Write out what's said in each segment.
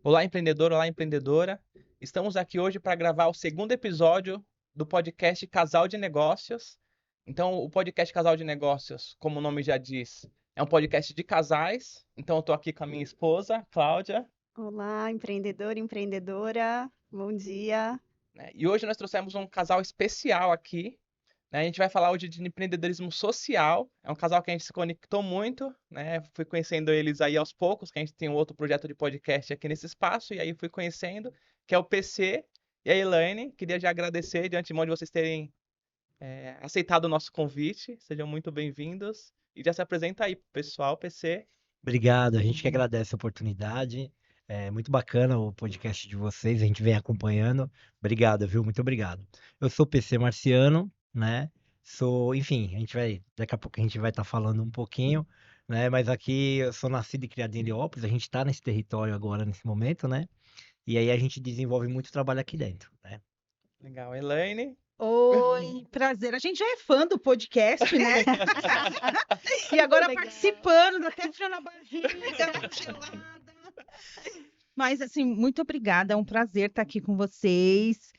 Olá, empreendedor, olá, empreendedora. Estamos aqui hoje para gravar o segundo episódio do podcast Casal de Negócios. Então, o podcast Casal de Negócios, como o nome já diz, é um podcast de casais. Então, eu estou aqui com a minha esposa, Cláudia, Olá, empreendedor, empreendedora, bom dia. né? E hoje nós trouxemos um casal especial aqui, né? A gente vai falar hoje de empreendedorismo social. É um casal que a gente se conectou muito, né? Fui conhecendo eles aí aos poucos, que a gente tem um outro projeto de podcast aqui nesse espaço, e aí fui conhecendo, que é o PC e a Elaine. Queria já agradecer de antemão de vocês terem aceitado o nosso convite. Sejam muito bem-vindos. E já se apresenta aí, pessoal, PC. Obrigado, a gente que agradece a oportunidade. É muito bacana o podcast de vocês, a gente vem acompanhando. Obrigado, viu? Muito obrigado. Eu sou PC Marciano, né? Enfim, daqui a pouco a gente vai estar falando um pouquinho, né? Mas aqui eu sou nascido e criado em Heliópolis, a gente está nesse território agora, nesse momento, né? E aí a gente desenvolve muito trabalho aqui dentro, né? Legal, Elaine. Oi, prazer. A gente já é fã do podcast, né? E agora Legal. participando, dá até frio na barriga, tá gelada. Mas, assim, muito obrigada, é um prazer estar aqui com vocês.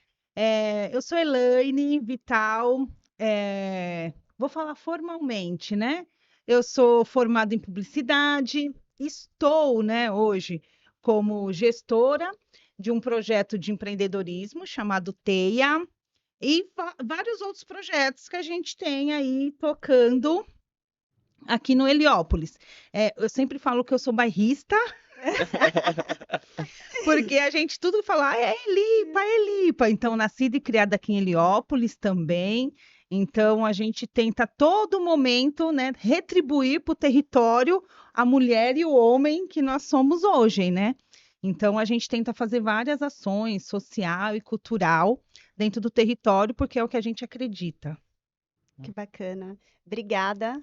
Eu sou Elaine Vital, vou falar formalmente, né? Eu sou formada em publicidade, estou, né, hoje como gestora de um projeto de empreendedorismo chamado TEIA, e vários outros projetos que a gente tem aí tocando aqui no Heliópolis. Eu sempre falo que eu sou bairrista, porque a gente tudo fala, é Elipa, é Elipa. Então, nascida e criada aqui em Heliópolis também. Então, a gente tenta a todo momento, né, retribuir para o território a mulher e o homem que nós somos hoje, né? Então, a gente tenta fazer várias ações social e cultural dentro do território, porque é o que a gente acredita. Que bacana. Obrigada,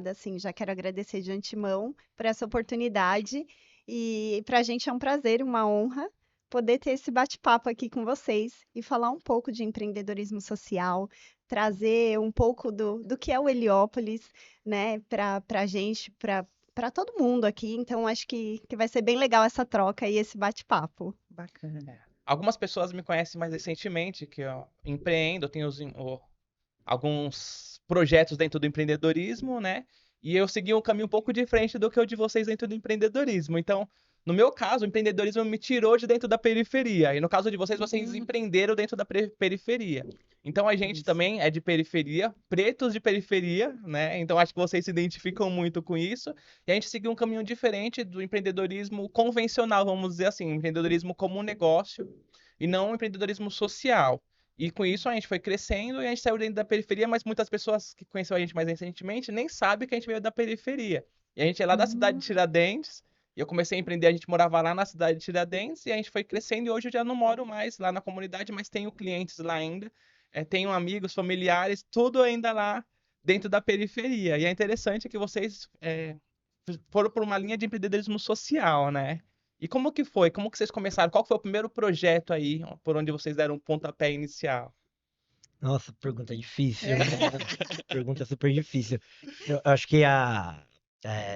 assim, já quero agradecer de antemão por essa oportunidade e para a gente é um prazer, uma honra poder ter esse bate-papo aqui com vocês e falar um pouco de empreendedorismo social, trazer um pouco do que é o Heliópolis, né, para a gente, para todo mundo aqui. Então, acho que vai ser bem legal essa troca e esse bate-papo. Bacana. Algumas pessoas me conhecem mais recentemente, que eu empreendo, eu tenho alguns projetos dentro do empreendedorismo, né? E eu segui um caminho um pouco diferente do que o de vocês dentro do empreendedorismo. Então, no meu caso, o empreendedorismo me tirou de dentro da periferia. E no caso de vocês, vocês empreenderam dentro da periferia. Então, a gente Isso. também é de periferia, pretos de periferia, né? Então, acho que vocês se identificam muito com isso. E a gente seguiu um caminho diferente do empreendedorismo convencional, vamos dizer assim, empreendedorismo como um negócio e não um empreendedorismo social. E com isso a gente foi crescendo e a gente saiu dentro da periferia, mas muitas pessoas que conheceram a gente mais recentemente nem sabem que a gente veio da periferia. E a gente é lá da cidade de Tiradentes, e eu comecei a empreender, a gente morava lá na cidade de Tiradentes, e a gente foi crescendo, e hoje eu já não moro mais lá na comunidade, mas tenho clientes lá ainda, tenho amigos, familiares, tudo ainda lá dentro da periferia. E é interessante que vocês foram por uma linha de empreendedorismo social, né? E como que foi? Como que vocês começaram? Qual foi o primeiro projeto aí por onde vocês deram um pontapé inicial? Nossa, pergunta difícil, né? Pergunta super difícil. Eu acho que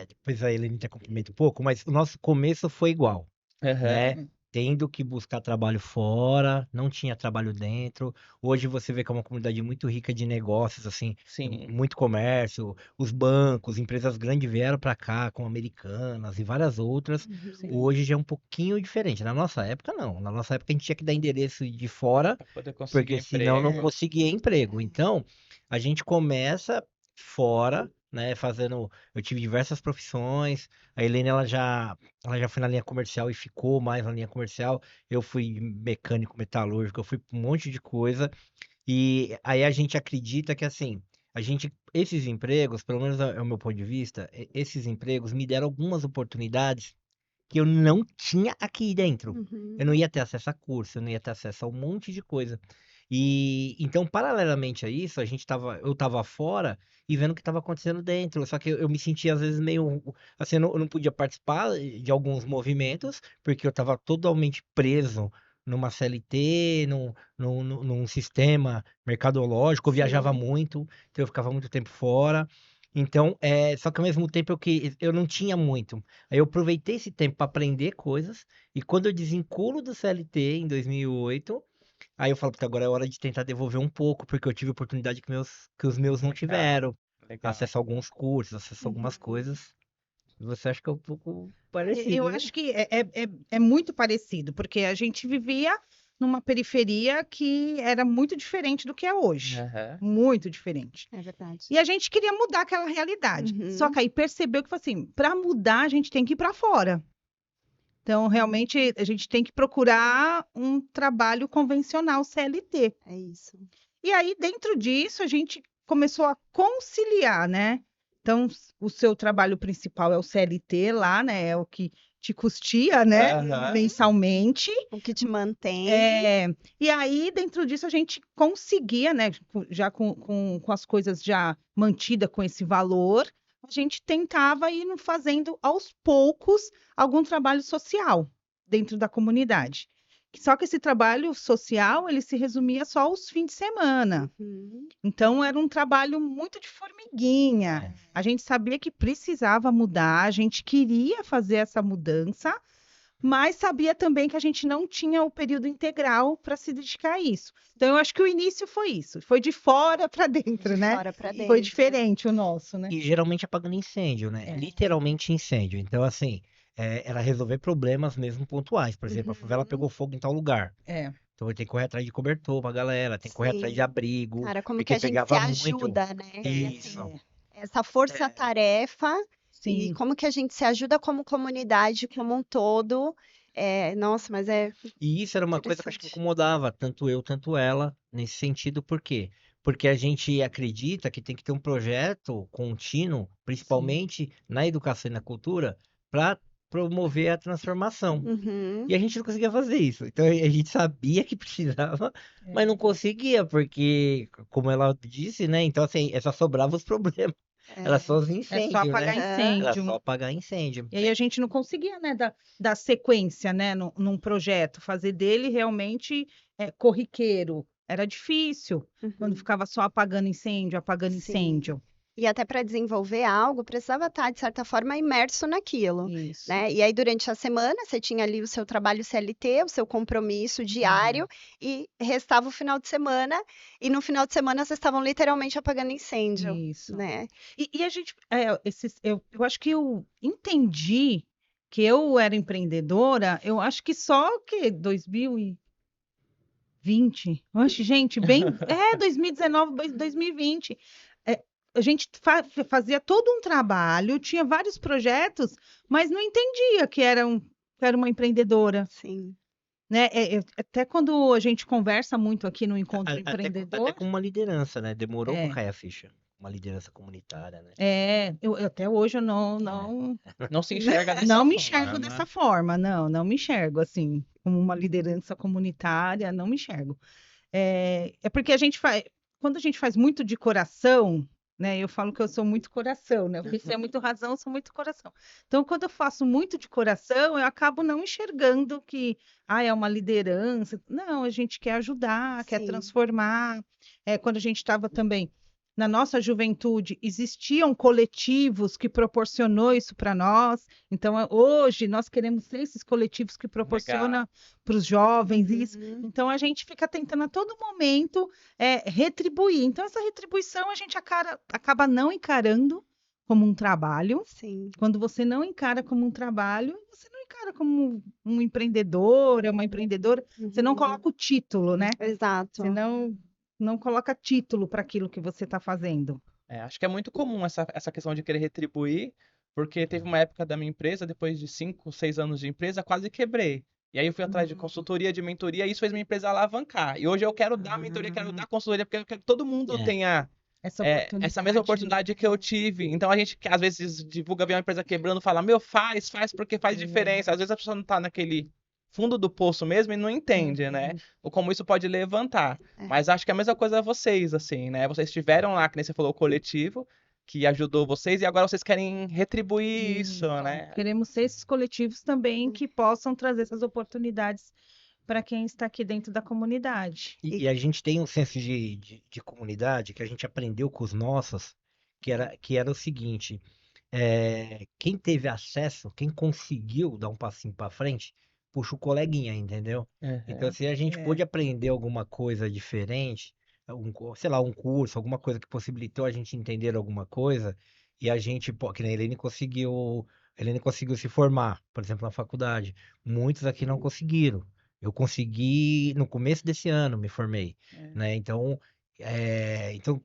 depois a Helene até complementa um pouco, mas o nosso começo foi igual, Aham, né? Tendo que buscar trabalho fora, não tinha trabalho dentro. Hoje você vê que é uma comunidade muito rica de negócios, assim, sim. muito comércio, os bancos, empresas grandes vieram para cá, como Americanas e várias outras. Sim. Hoje já é um pouquinho diferente. Na nossa época, não. Na nossa época a gente tinha que dar endereço de fora, Pra poder conseguir porque senão não emprego. conseguia emprego. Então, a gente começa fora, né, fazendo. Eu tive diversas profissões. A Helene, ela já foi na linha comercial e ficou mais na linha comercial. Eu fui mecânico metalúrgico, eu fui pra um monte de coisa. E aí a gente acredita que assim, esses empregos, pelo menos é o meu ponto de vista, esses empregos me deram algumas oportunidades que eu não tinha aqui dentro. Uhum. Eu não ia ter acesso a curso, eu não ia ter acesso a um monte de coisa. E então, paralelamente a isso, eu tava fora e vendo o que estava acontecendo dentro. Só que eu me sentia às vezes meio assim, eu não podia participar de alguns movimentos, porque eu estava totalmente preso numa CLT, num sistema mercadológico, eu viajava Sim. muito, então eu ficava muito tempo fora. Então, só que ao mesmo tempo eu não tinha muito. Aí eu aproveitei esse tempo para aprender coisas, e quando eu desvinculo do CLT em 2008, aí eu falo, "Puta, agora é hora de tentar devolver um pouco, porque eu tive oportunidade que os meus não Legal, tiveram. legal. Acesso a alguns cursos, acesso a algumas coisas. Você acha que é um pouco parecido, Eu né? acho que é muito parecido, porque a gente vivia numa periferia que era muito diferente do que é hoje. Aham. Muito diferente. É verdade. E a gente queria mudar aquela realidade. Só que aí percebeu que, assim, para mudar, a gente tem que ir para fora. Então, realmente, a gente tem que procurar um trabalho convencional CLT. É isso. E aí, dentro disso, a gente começou a conciliar, né? Então, o seu trabalho principal é o CLT lá, né? É o que te custeia, né? Aham. Mensalmente. O que te mantém. E aí, dentro disso, a gente conseguia, né? Já com as coisas já mantidas com esse valor, a gente tentava ir fazendo aos poucos algum trabalho social dentro da comunidade. Só que esse trabalho social, ele se resumia só aos fins de semana. Uhum. Então, era um trabalho muito de formiguinha. A gente sabia que precisava mudar, a gente queria fazer essa mudança, mas sabia também que a gente não tinha o período integral para se dedicar a isso. Então, eu acho que o início foi isso, foi de fora para dentro, De né? fora pra Foi dentro. diferente o nosso, né? E geralmente apagando incêndio, né? Literalmente incêndio. Então, assim, era resolver problemas mesmo pontuais. Por exemplo, a favela pegou fogo em tal lugar. É. Então, tem que correr atrás de cobertor pra galera, tem que correr atrás de Sim. abrigo, Cara, como que porque a gente se pegava muito. ajuda, né? Isso. Assim, essa força-tarefa e Sim. como que a gente se ajuda como comunidade, como um todo. Nossa, mas é E isso era uma coisa que eu acho que interessante. incomodava tanto eu, tanto ela, nesse sentido, por quê? Porque a gente acredita que tem que ter um projeto contínuo, principalmente na educação e na cultura, para promover a transformação. Uhum. E a gente não conseguia fazer isso. Então a gente sabia que precisava, mas não conseguia, porque, como ela disse, né? Então, assim, só sobrava os problemas. Era só os É só incêndios, apagar né? Aham. Era incêndio. só apagar incêndio. E aí a gente não conseguia, né, dar sequência, né, num projeto, fazer dele realmente corriqueiro. Era difícil quando Uhum. ficava só apagando incêndio, Sim. incêndio. E até para desenvolver algo, precisava estar, de certa forma, imerso naquilo, Isso. né? E aí, durante a semana, você tinha ali o seu trabalho CLT, o seu compromisso diário, e restava o final de semana, e no final de semana vocês estavam literalmente apagando incêndio, Isso. né? E a gente, eu acho que eu entendi que eu era empreendedora, eu acho que só que 2020. Oxe, gente, 2019, 2020. É, a gente fazia todo um trabalho, tinha vários projetos, mas não entendia que era uma empreendedora, Sim. né? Até quando a gente conversa muito aqui no Encontro Até Empreendedor, como uma liderança, né? Demorou pra é, cair a ficha. Uma liderança comunitária, né? até hoje eu Não se enxerga dessa não me forma. enxergo dessa forma, não me enxergo assim, como uma liderança comunitária, não me enxergo. É porque quando a gente faz muito de coração, né? Eu falo que eu sou muito coração, né? Você é muito razão, eu sou muito coração. Então, quando eu faço muito de coração, eu acabo não enxergando que é uma liderança. Não, a gente quer ajudar, quer Sim. transformar. Quando a gente estava também na nossa juventude, existiam coletivos que proporcionou isso para nós. Então, hoje nós queremos ser esses coletivos que proporcionam para os jovens isso. Uhum. Então, a gente fica tentando a todo momento retribuir. Então, essa retribuição a gente acaba não encarando como um trabalho. Sim. Quando você não encara como um trabalho, você não encara como um empreendedor, uma empreendedora. Você não Uhum. coloca o título, né? Exato. Você não coloca título para aquilo que você está fazendo. Acho que é muito comum essa questão de querer retribuir, porque teve uma época da minha empresa, depois de 5, 6 anos de empresa, quase quebrei. E aí eu fui atrás de consultoria, de mentoria, e isso fez minha empresa alavancar. E hoje eu quero dar mentoria, quero dar consultoria, porque eu quero que todo mundo tenha Essa essa mesma oportunidade que eu tive. Então a gente, que às vezes, divulga ver uma empresa quebrando, fala, meu, faz, porque faz diferença. Às vezes a pessoa não tá naquele fundo do poço mesmo e não entende, né? Ou como isso pode levantar. Mas acho que a mesma coisa é vocês, assim, né? Vocês estiveram lá, que nem você falou, o coletivo, que ajudou vocês, e agora vocês querem retribuir isso, né? Queremos ser esses coletivos também que possam trazer essas oportunidades para quem está aqui dentro da comunidade. E a gente tem um senso de comunidade que a gente aprendeu com os nossos, que era o seguinte, quem teve acesso, quem conseguiu dar um passinho para frente, puxa o coleguinha, entendeu? Então, Uhum. se a gente pôde aprender alguma coisa diferente, sei lá, um curso, alguma coisa que possibilitou a gente entender alguma coisa, e a gente, pô, que nem a Helene conseguiu se formar, por exemplo, na faculdade. Muitos aqui não conseguiram. Eu consegui no começo desse ano, me formei, né? Então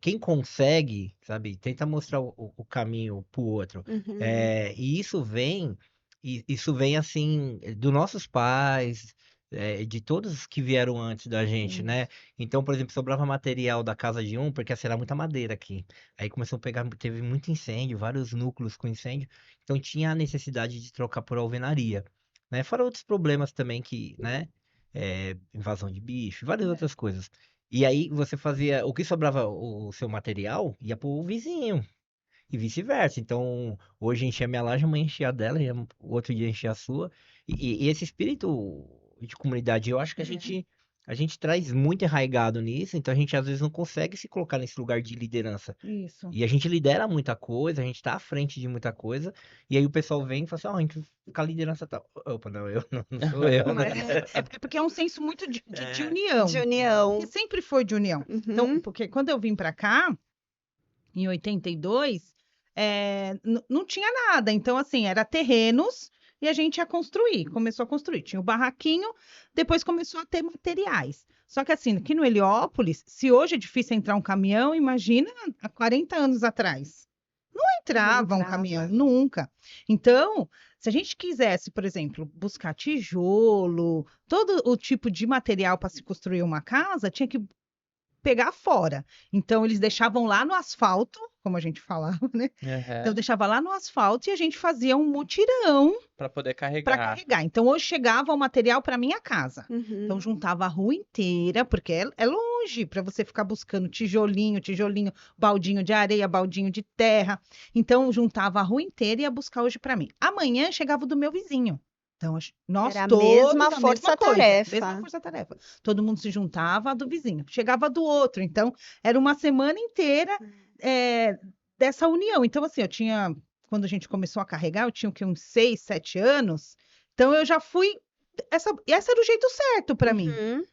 quem consegue, sabe, tenta mostrar o caminho pro outro. Uhum. E isso vem assim, dos nossos pais, de todos que vieram antes da gente, né? Então, por exemplo, sobrava material da casa de um, porque assim, era muita madeira aqui. Aí começou a pegar, teve muito incêndio, vários núcleos com incêndio, então tinha a necessidade de trocar por alvenaria, né? Fora outros problemas também que, né? Invasão de bicho, várias outras coisas. E aí você fazia, o que sobrava o seu material ia pro vizinho e vice-versa. Então, hoje enchia a minha laje, amanhã enchia a dela, e o outro dia enchia a sua. E esse espírito de comunidade, eu acho que a gente traz muito enraizado nisso, então a gente às vezes não consegue se colocar nesse lugar de liderança. Isso. E a gente lidera muita coisa, a gente tá à frente de muita coisa, e aí o pessoal vem e fala assim, ó, a gente fica a liderança tal. Opa, não, eu não sou eu, né? É porque é um senso muito de De união. união. Que sempre foi de união. Então, Uhum. porque quando eu vim para cá, em 82, não tinha nada. Então, assim, era terrenos e a gente ia construir. Começou a construir. Tinha o barraquinho, depois começou a ter materiais. Só que, assim, aqui no Heliópolis, se hoje é difícil entrar um caminhão, imagina há 40 anos atrás. Não entrava um caminhão, nunca. Então, se a gente quisesse, por exemplo, buscar tijolo, todo o tipo de material para se construir uma casa, tinha que pegar fora. Então, eles deixavam lá no asfalto, como a gente falava, né? Então, deixava lá no asfalto e a gente fazia um mutirão Para poder para carregar. carregar. Então, hoje chegava o material para minha casa. Uhum. Então, juntava a rua inteira, porque é longe para você ficar buscando tijolinho, baldinho de areia, baldinho de terra. Então, juntava a rua inteira e ia buscar hoje para mim. Amanhã chegava o do meu vizinho. Então, nós Era a todos, mesma a mesma força-tarefa. coisa, mesma força-tarefa. Todo mundo se juntava a do vizinho, chegava a do outro. Então, era uma semana inteira dessa união. Então, assim, quando a gente começou a carregar, eu tinha o quê, uns 6, 7 anos. Então, eu já fui. Esse era o jeito certo para mim. Uhum.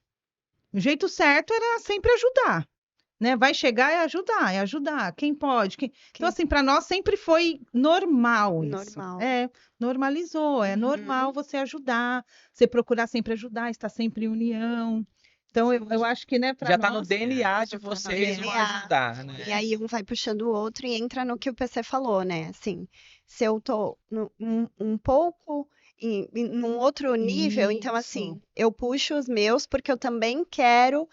O jeito certo era sempre ajudar. Né? Vai chegar é ajudar. Quem pode? Então, assim, para nós sempre foi normal isso. Normal. Normalizou. É normal você ajudar, você procurar sempre ajudar, estar sempre em união. Então, eu acho que, né, para Já tá no nós. DNA de Já tá no vocês vão DNA. ajudar, né? E aí um vai puxando o outro e entra no que o PC falou, né? Assim, se eu tô um pouco num outro nível, então assim, Isso. eu puxo os meus porque eu também quero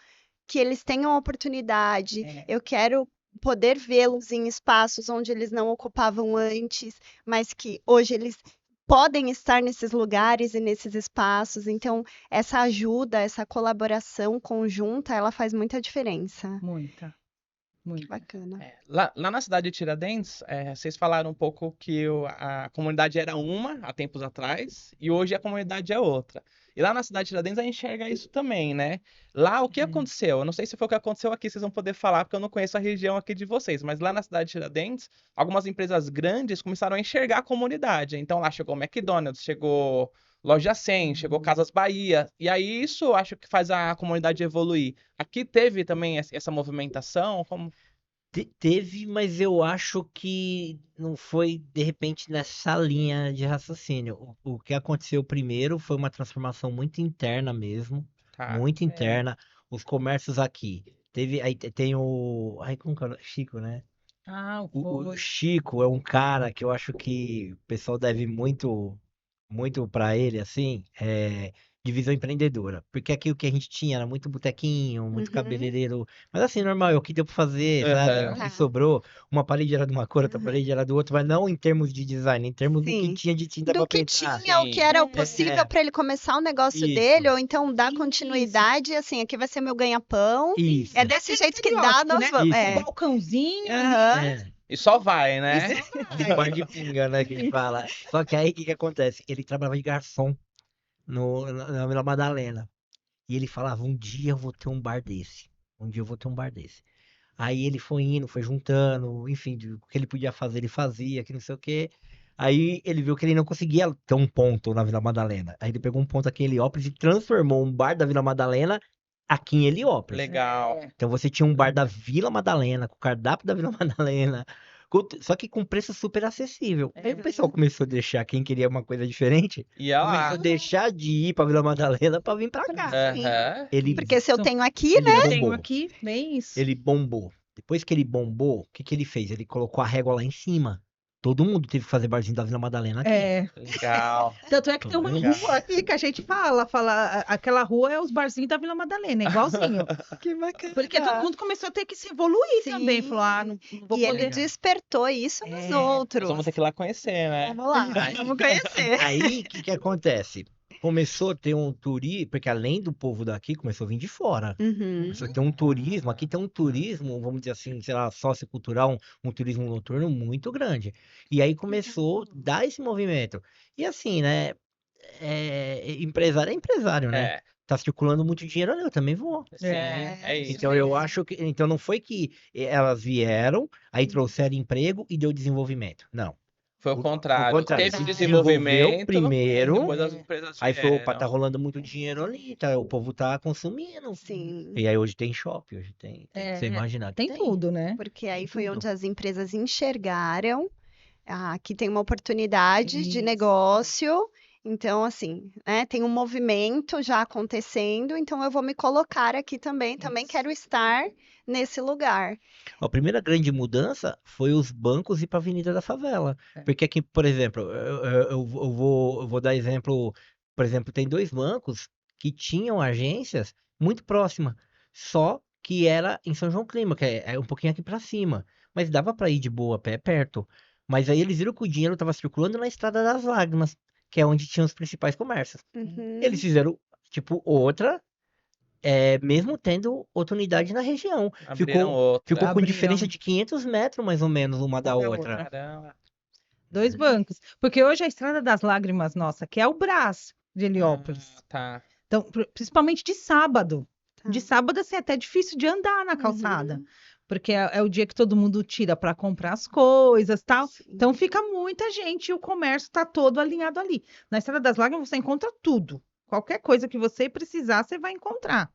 que eles tenham oportunidade, eu quero poder vê-los em espaços onde eles não ocupavam antes, mas que hoje eles podem estar nesses lugares e nesses espaços. Então, essa ajuda, essa colaboração conjunta, ela faz muita diferença. Muita. Que bacana. Lá na cidade de Tiradentes, vocês falaram um pouco que a comunidade era uma há tempos atrás e hoje a comunidade é outra. E lá na cidade de Tiradentes a gente enxerga isso também, né? Lá o que aconteceu? Eu não sei se foi o que aconteceu aqui, vocês vão poder falar, porque eu não conheço a região aqui de vocês, mas lá na cidade de Tiradentes, algumas empresas grandes começaram a enxergar a comunidade. Então lá chegou o McDonald's, chegou Loja 100, chegou Casas Bahia, e aí isso eu acho que faz a comunidade evoluir. Aqui teve também essa movimentação, como... Teve, mas eu acho que não foi de repente nessa linha de raciocínio. O que aconteceu primeiro foi uma transformação muito interna mesmo, Tá. muito interna. Os comércios aqui. Aí tem o. Ai, como que é? Chico, né? O Chico é um cara que eu acho que o pessoal deve muito para ele, assim, divisão empreendedora. Porque aqui o que a gente tinha era muito botequinho, muito cabeleireiro. Mas assim, normal, é o que deu pra fazer, sabe? É o que sobrou. Uma parede era de uma cor, outra parede era do outro, mas não em termos de design, em termos do que Sim. tinha de tinta Do pra que pintar. tinha, o que era possível para ele começar o negócio Isso. dele, ou então dar continuidade, assim, aqui vai ser meu ganha-pão. Isso. É desse jeito que dá, nós né? vamos. Isso. Um balcãozinho. Aham. E só vai, né? Bar de pinga, né, que a gente fala. Só que aí, o que acontece? Ele trabalhava de garçom na Vila Madalena. E ele falava, um dia eu vou ter um bar desse. Um dia eu vou ter um bar desse. Aí ele foi indo, foi juntando, enfim, o que ele podia fazer, ele fazia, que não sei o quê. Aí ele viu que ele não conseguia ter um ponto na Vila Madalena. Aí ele pegou um ponto aqui em Heliópolis e transformou um bar da Vila Madalena aqui em Heliópolis. Legal. É. Então você tinha um bar da Vila Madalena, com o cardápio da Vila Madalena, só que com preço super acessível. Aí o pessoal começou a deixar, quem queria uma coisa diferente, E olha começou lá. a deixar de ir pra Vila Madalena pra vir pra cá. Aham. Ele, Porque se eu Isso. tenho aqui, ele Eu tenho bombou. aqui, bem isso. Ele bombou. Depois que ele bombou, o que que ele fez? Ele colocou a régua lá em cima. Todo mundo teve que fazer barzinho da Vila Madalena aqui. É, Legal. tanto é que tem uma Legal. rua aqui que a gente aquela rua é os barzinhos da Vila Madalena, igualzinho. Que bacana. Porque todo mundo começou a ter que se evoluir Sim. também. Falou, não vou E ele poder. despertou isso nos É. Nós outros. vamos ter que ir lá conhecer, né? Vamos lá, vamos conhecer. Aí, o que que acontece? Começou a ter um turismo, porque além do povo daqui, começou a vir de fora. Uhum. Começou a ter um turismo, aqui tem um turismo, vamos dizer assim, sei lá, sociocultural, um turismo noturno muito grande. E aí começou a dar esse movimento. E assim, né, empresário é empresário, né? É, Tá circulando muito dinheiro ali, eu também vou. sim, É. é isso. Então eu acho que, então não foi que elas vieram, aí trouxeram emprego e deu desenvolvimento. Não. Foi o contrário. contrário, Teve se desenvolvimento, primeiro, depois as empresas aí falou, opa, vieram. tá rolando muito dinheiro ali, tá, o povo tá consumindo. Sim. E aí hoje tem shopping, hoje tem, É, você imaginar que Tem tudo, né? Porque aí Tem foi tudo. onde as empresas enxergaram que tem uma oportunidade de Isso. negócio. Então, assim, né, tem um movimento já acontecendo, então eu vou me colocar aqui também. Também Isso. quero estar nesse lugar. A primeira grande mudança foi os bancos ir para a Avenida da Favela. É. Porque aqui, por exemplo, eu vou dar exemplo, por exemplo, tem 2 bancos que tinham agências muito próximas, só que era em São João Clima, que é um pouquinho aqui para cima, mas dava para ir de boa a pé perto. Mas aí eles viram que o dinheiro estava circulando na Estrada das Lágrimas, que é onde tinham os principais comércios. Uhum. Eles fizeram, tipo, outra, mesmo tendo outra unidade na região. Abriram Ficou outra. com Abriram. diferença de 500 metros, mais ou menos, uma da da outra. Caramba. 2 bancos. Porque hoje a Estrada das Lágrimas, nossa, que é o Brás de Heliópolis. Tá. Então, principalmente de sábado. Tá. De sábado, assim, é até difícil de andar na calçada. Uhum. Porque é o dia que todo mundo tira para comprar as coisas, tal. Sim. Então fica muita gente e o comércio está todo alinhado ali. Na Estrada das Lágrimas você encontra tudo. Qualquer coisa que você precisar, você vai encontrar.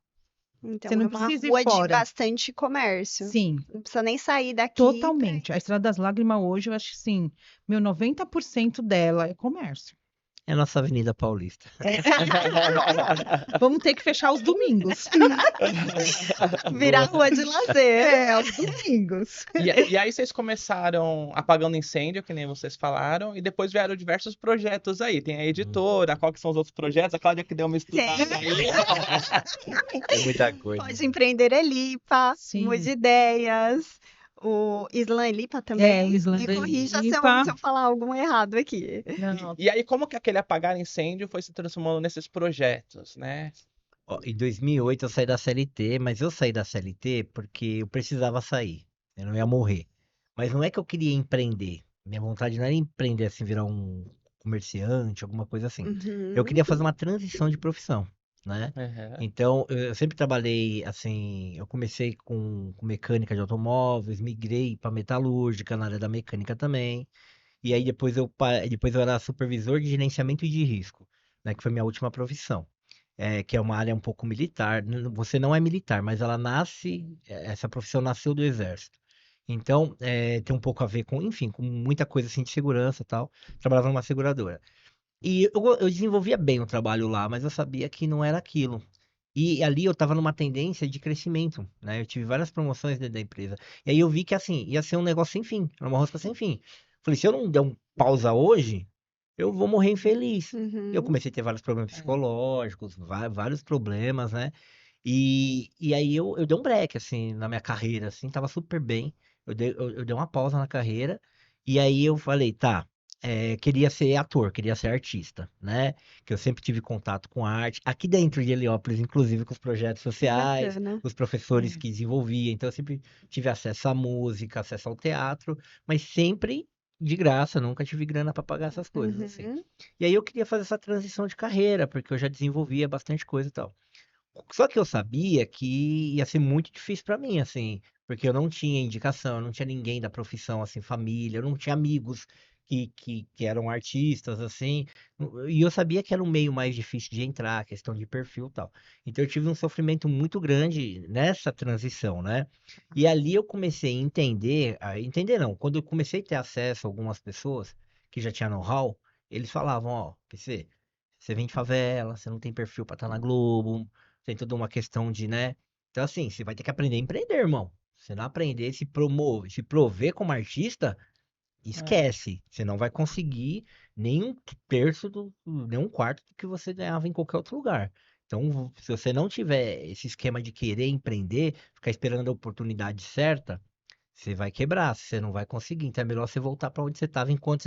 Então, Você não é uma precisa ir rua de fora. bastante comércio. Sim, Não precisa nem sair daqui. totalmente. A Estrada das Lágrimas hoje, eu acho que sim, 90% dela é comércio. É a nossa Avenida Paulista. Vamos ter que fechar os domingos. Virar rua de lazer. É, os domingos. E aí vocês começaram apagando incêndio, que nem vocês falaram, e depois vieram diversos projetos aí. Tem a editora, qual que são os outros projetos? A Cláudia que deu uma estudada aí. É muita coisa. Pode empreender Elipa, Sim. Mude Ideias, o Islam Elipa também. É, o Islam Me corrija se Elipa. eu falar algum errado aqui. Não, E aí, como que aquele apagar incêndio foi se transformando nesses projetos, né? Ó, em 2008 eu saí da CLT, mas eu saí da CLT porque eu precisava sair. Eu não ia morrer. Mas não é que eu queria empreender. Minha vontade não era empreender assim, virar um comerciante, alguma coisa assim. Uhum. Eu queria fazer uma transição de profissão, né? Uhum. Então, eu sempre trabalhei assim. Eu comecei com mecânica de automóveis, migrei para metalúrgica na área da mecânica também. E aí depois eu era supervisor de gerenciamento de risco, né? Que foi minha última profissão. Que é uma área um pouco militar. Você não é militar, mas ela essa profissão nasceu do exército. Então, tem um pouco a ver com, enfim, com muita coisa assim de segurança e tal. Trabalhava numa seguradora. E eu desenvolvia bem o trabalho lá, mas eu sabia que não era aquilo. E ali eu estava numa tendência de crescimento, né? Eu tive várias promoções dentro da empresa. E aí eu vi que, assim, ia ser um negócio sem fim, era uma rosca sem fim. Falei, se eu não der um pausa hoje, eu vou morrer infeliz. Uhum. Eu comecei a ter vários problemas psicológicos, vários problemas, né? E aí eu dei um break, assim, na minha carreira, assim, tava super bem. Eu dei uma pausa na carreira, e aí eu falei, tá, queria ser ator, queria ser artista, né? Que eu sempre tive contato com arte. Aqui dentro de Heliópolis, inclusive com os projetos sociais, Bacana. os professores que desenvolvia. Então eu sempre tive acesso à música, acesso ao teatro, mas sempre de graça, nunca tive grana para pagar essas coisas, assim. Uhum. E aí eu queria fazer essa transição de carreira, porque eu já desenvolvia bastante coisa e tal. Só que eu sabia que ia ser muito difícil pra mim, assim, porque eu não tinha indicação, eu não tinha ninguém da profissão, assim, família, eu não tinha amigos que eram artistas, assim, e eu sabia que era um meio mais difícil de entrar, questão de perfil e tal. Então eu tive um sofrimento muito grande nessa transição, né? E ali eu comecei entender não, quando eu comecei a ter acesso a algumas pessoas que já tinham know-how, eles falavam, ó, PC, você vem de favela, você não tem perfil pra estar na Globo, tem toda uma questão de, né? Então, assim, você vai ter que aprender a empreender, irmão. Se não aprender, se prover como artista, esquece. Você não vai conseguir nem um terço nem um quarto do que você ganhava em qualquer outro lugar. Então, se você não tiver esse esquema de querer empreender, ficar esperando a oportunidade certa, você vai quebrar, você não vai conseguir. Então é melhor você voltar para onde você estava enquanto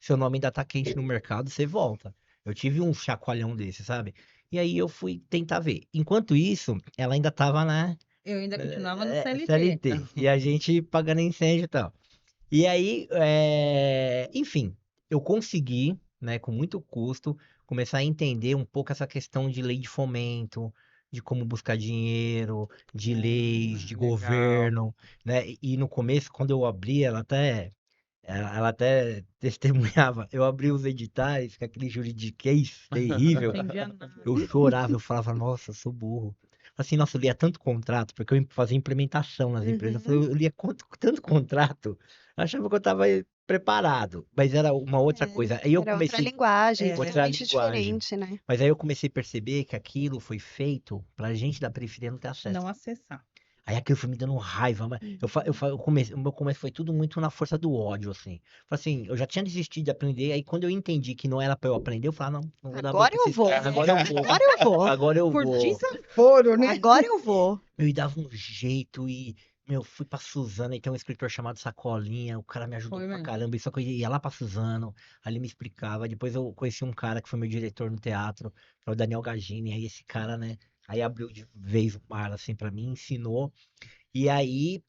seu nome ainda tá quente no mercado, você volta. Eu tive um chacoalhão desse, sabe? E aí eu fui tentar ver. Enquanto isso, ela ainda tava na Eu ainda continuava no CLT. CLT. E a gente pagando incêndio e tal. E aí, enfim, eu consegui, né, com muito custo, começar a entender um pouco essa questão de lei de fomento, de como buscar dinheiro, de leis, de Legal. governo, né? E no começo, quando eu abri, ela até testemunhava, eu abri os editais com aquele juridiquês Não terrível, entendia nada. eu chorava, eu falava, nossa, eu sou burro. Assim, nossa, eu lia tanto contrato, porque eu fazia implementação nas empresas, Uhum. eu lia tanto contrato, eu achava que eu estava preparado, mas era uma outra coisa. Aí eu Era outra comecei linguagem, É, outra totalmente linguagem, diferente, né? mas aí eu comecei a perceber que aquilo foi feito pra gente da periferia não ter acesso. não acessar. Aí aquilo foi me dando raiva, mas o meu começo foi tudo muito na força do ódio, assim. Falei assim, eu já tinha desistido de aprender, aí quando eu entendi que não era pra eu aprender, eu falei, não vou dar bola Agora pra eu esses vou. caras, agora eu vou. Agora eu vou. Agora eu Por vou. desaforo, né? Agora eu vou. Eu dava um jeito e, meu, fui pra Suzano, e tem um escritor chamado Sacolinha, o cara me ajudou Foi pra mesmo. caramba, e só que eu ia lá pra Suzano, aí ele me explicava, depois eu conheci um cara que foi meu diretor no teatro, que é o Daniel Gagini, aí esse cara, né, aí abriu de vez o mar, assim, pra mim, ensinou, e aí,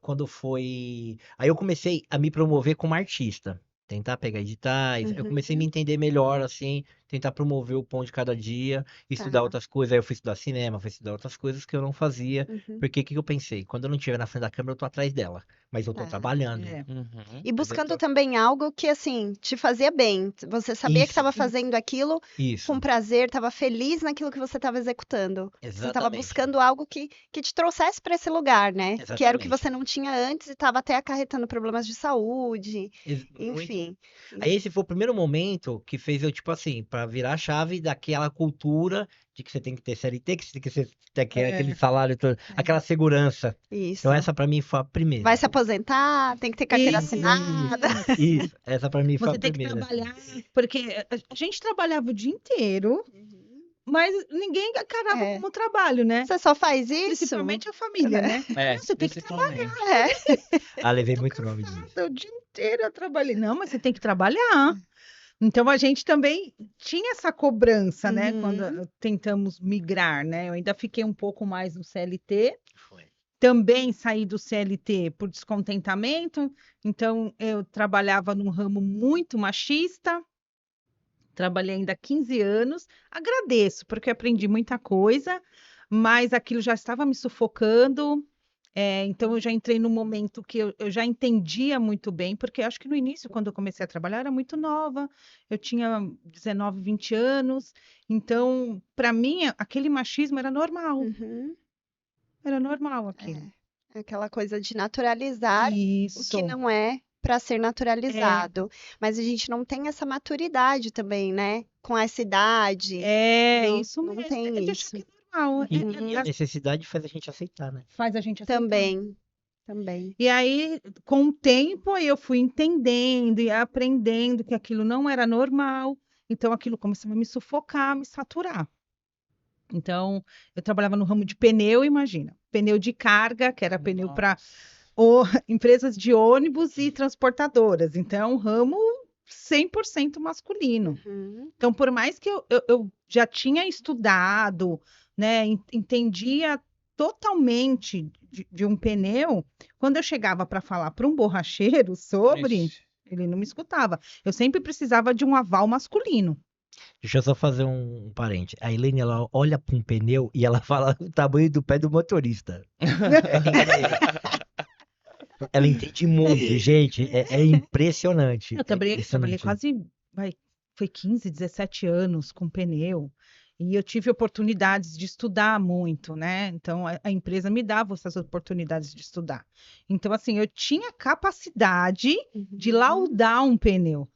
quando foi. Aí eu comecei a me promover como artista. Tentar pegar editais. Eu comecei a me Uhum. entender melhor, assim. Tentar promover o pão de cada dia. Estudar Tá. outras coisas. Aí eu fui estudar cinema, fui estudar outras coisas que eu não fazia. Uhum. Porque o que eu pensei? Quando eu não estiver na frente da câmera, eu tô atrás dela. Mas eu tô Tá. trabalhando. É. Uhum. E buscando também algo que, assim, te fazia bem. Você sabia que Isso, estava fazendo aquilo com isso. prazer, estava feliz naquilo que você estava executando. Você estava Exatamente. buscando algo que te trouxesse para esse lugar, né? Que era o que Exatamente. você não tinha antes e estava até acarretando problemas de saúde, Muito. enfim. Aí esse foi o primeiro momento que fez eu, tipo assim, pra virar a chave daquela cultura de que você tem que ter CLT, que você tem que ter aquele salário todo, aquela segurança. Então Isso. essa pra mim foi a Vai primeira. se aposentar, tem que ter carteira assinada. Isso, essa pra mim foi a Você tem que primeira, assim. trabalhar, porque a gente trabalhava o dia inteiro, mas ninguém encarava É. como trabalho, né? Você só faz isso? Principalmente a família, né? É, Você tem que trabalhar principalmente. É. Ah, levei muito nome disso. o dia inteiro, eu trabalhei. Não, mas você tem que trabalhar. Então a gente também tinha essa cobrança, né? Quando Uhum. tentamos migrar, né? Eu ainda fiquei um pouco mais no CLT. Foi. Também saí do CLT por descontentamento, então eu trabalhava num ramo muito machista, trabalhei ainda 15 anos, agradeço, porque aprendi muita coisa, mas aquilo já estava me sufocando, então eu já entrei num momento que eu já entendia muito bem, porque acho que no início, quando eu comecei a trabalhar, eu era muito nova, eu tinha 19, 20 anos, então, para mim, aquele machismo Uhum. era normal aquilo. É aquela coisa de naturalizar o que Isso. não é para ser É, naturalizado. Mas a gente não tem essa maturidade também, né? Com essa idade, não, isso não mesmo. tem É de achar isso. que é normal. E a necessidade faz a gente aceitar, né? Faz a gente aceitar. Também, também. E aí, com o tempo, aí eu fui entendendo e aprendendo que aquilo não era normal. Então, aquilo começava a me sufocar, me saturar. Então, eu trabalhava no ramo de pneu, imagina. Pneu de carga, que era pneu para empresas de ônibus e transportadoras. Então, é um ramo 100% masculino. Uhum. Então, por mais que eu já tinha estudado, né, entendia totalmente de um pneu, quando eu chegava para falar para um borracheiro sobre, Ixi. ele não me escutava. Eu sempre precisava de um aval masculino. Deixa eu só fazer um parente. A Elaine, ela olha para um pneu e ela fala o tamanho do pé do motorista. Ela entende muito, gente. É impressionante. Eu É trabalhei impressionante. quase, foi 15, 17 anos com pneu. E eu tive oportunidades de estudar muito, né? Então, a empresa me dava essas oportunidades de estudar. Então, assim, eu tinha capacidade de laudar um pneu.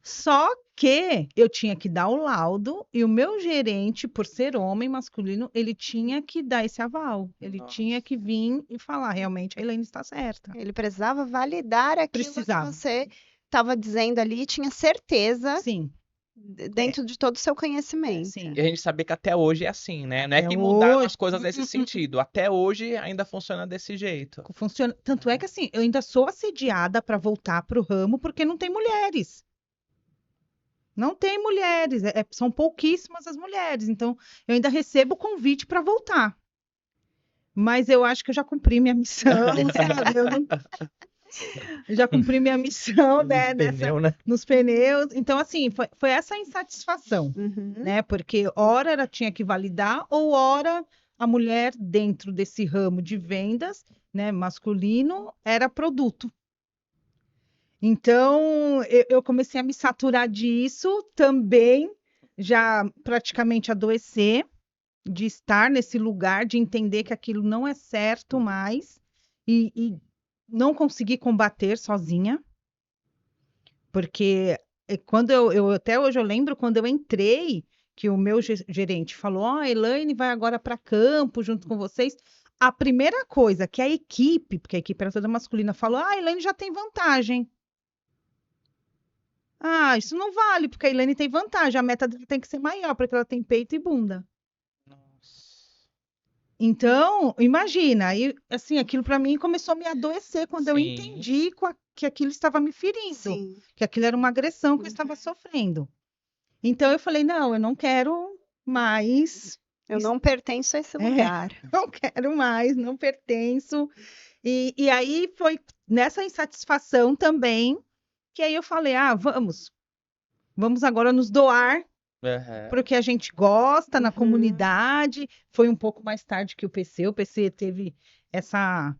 Só que eu tinha que dar o laudo e o meu gerente, por ser homem masculino, ele tinha que dar esse aval. Ele tinha que vir e falar, realmente, a Elaine está certa. Ele precisava validar aquilo Precisava. que você estava dizendo ali, tinha certeza Sim, dentro de todo o seu conhecimento. sim. E a gente sabe que até hoje é assim, né? Não é Até que mudaram hoje. as coisas nesse sentido. Até hoje ainda funciona desse jeito. Funciona. Tanto é que assim, eu ainda sou assediada para voltar para o ramo porque não tem mulheres. Não tem mulheres, são pouquíssimas as mulheres. Então, eu ainda recebo convite para voltar. Mas eu acho que eu já cumpri minha missão, sabe? Eu já cumpri minha missão, né? Pneu, né? Nos pneus. Então, assim, foi essa insatisfação, Uhum. né? Porque ora ela tinha que validar, ou ora a mulher dentro desse ramo de vendas, né, masculino, era produto. Então, eu comecei a me saturar disso também, já praticamente adoecer, de estar nesse lugar, de entender que aquilo não é certo mais e não conseguir combater sozinha, porque quando até hoje eu lembro quando eu entrei, que o meu gerente falou: Ó, a Elaine vai agora para campo junto com vocês. A primeira coisa que a equipe, porque a equipe era toda masculina, falou: Ah, a Elaine já tem vantagem. Ah, isso não vale, porque a Elaine tem vantagem. A meta dela tem que ser maior, porque ela tem peito e bunda. Nossa. Então, imagina, aí, assim, aquilo para mim começou a me adoecer quando eu Sim. entendi que aquilo estava me ferindo, Sim. que aquilo era uma agressão que eu estava sofrendo. Então, eu falei, não, eu não quero mais, Eu não pertenço a esse lugar. não quero mais, não pertenço. E aí foi nessa insatisfação também que aí eu falei, vamos agora nos doar Aham. para o que a gente gosta na Uhum. comunidade. Foi um pouco mais tarde que o PC teve essa,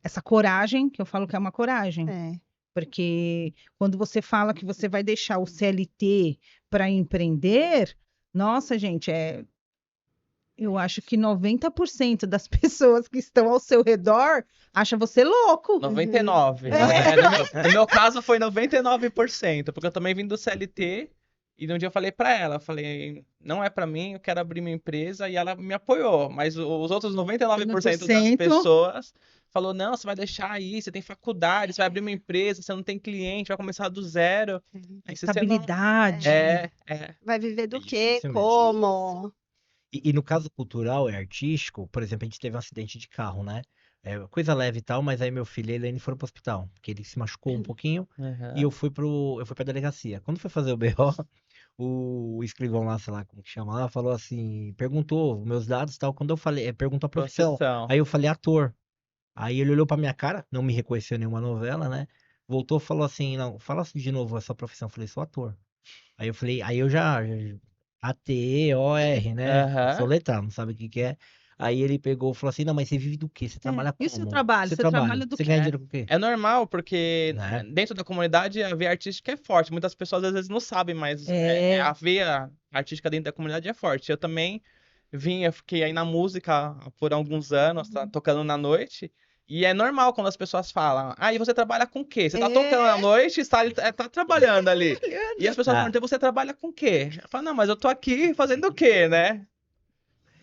essa coragem, que eu falo que é uma coragem. É. Porque quando você fala que você vai deixar o CLT para empreender, nossa, gente, eu acho que 90% das pessoas que estão ao seu redor acham você louco. 99. No meu caso foi 99%, porque eu também vim do CLT e um dia eu falei pra ela, eu falei, não é pra mim, eu quero abrir minha empresa e ela me apoiou, mas os outros 99% das pessoas falou, não, você vai deixar aí, você tem faculdade, você vai abrir uma empresa, você não tem cliente, vai começar do zero. Aí se você não- Estabilidade. Vai viver do É quê? difícil mesmo. Como? E no caso cultural e artístico, por exemplo, a gente teve um acidente de carro, né? Coisa leve e tal, mas aí meu filho e a Elaine foram pro hospital, porque ele se machucou um pouquinho Aham. e eu fui pra delegacia. Quando foi fazer o BO, o escrivão lá, sei lá como que chama lá, falou assim, perguntou meus dados e tal. Quando eu falei, perguntou a profissão. Aí eu falei ator. Aí ele olhou pra minha cara, não me reconheceu em nenhuma novela, né? Voltou e falou assim, não, fala de novo essa profissão. Eu falei, sou ator. Aí eu falei, aí eu já ATOR, né? Aham. Soletrar, não sabe o que que é. Aí ele pegou e falou assim, não, mas você vive do quê? Você trabalha E o como? seu trabalho? Você Você trabalha do Você quê? ganha dinheiro com o quê? É normal, porque Né? dentro da comunidade a veia artística é forte. Muitas pessoas às vezes não sabem, mas a veia artística dentro da comunidade é forte. Eu também eu fiquei aí na música por alguns anos, tocando na noite. E é normal quando as pessoas falam, e você trabalha com o quê? Você tá tocando à noite e tá trabalhando ali. E as pessoas falam, então você trabalha com o quê? Eu falo, não, mas eu tô aqui fazendo o quê, né?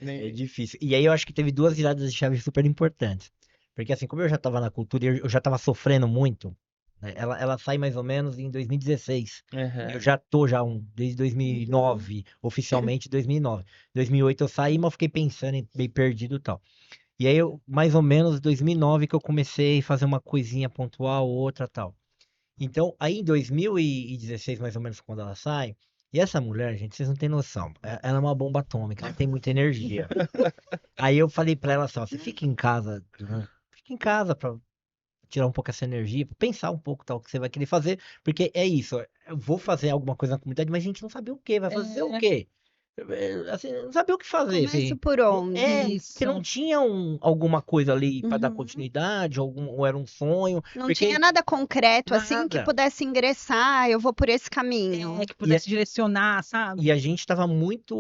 É difícil. E aí eu acho que teve duas viradas de chave super importantes. Porque assim, como eu já tava na cultura e eu já tava sofrendo muito, né? Ela sai mais ou menos em 2016. Aham. Eu já tô desde 2009, oficialmente 2009. 2008 eu saí, mas eu fiquei pensando, meio perdido e tal. E aí, mais ou menos 2009 que eu comecei a fazer uma coisinha pontual, outra tal. Então, aí em 2016, mais ou menos, quando ela sai, e essa mulher, gente, vocês não têm noção. Ela é uma bomba atômica, ela tem muita energia. Aí eu falei pra ela assim, ó, você fica em casa, fica em casa tirar um pouco essa energia, pensar um pouco tal o que você vai querer fazer, porque é isso, eu vou fazer alguma coisa na comunidade, mas a gente não sabia o quê, vai fazer o quê? Assim, não sabia o que fazer, Começa assim. por onde? Porque não tinha alguma coisa ali para dar Uhum. continuidade, ou era um sonho, Não porque tinha nada concreto, assim, que nada. pudesse ingressar, eu vou por esse caminho. Que pudesse direcionar, sabe? E a gente estava muito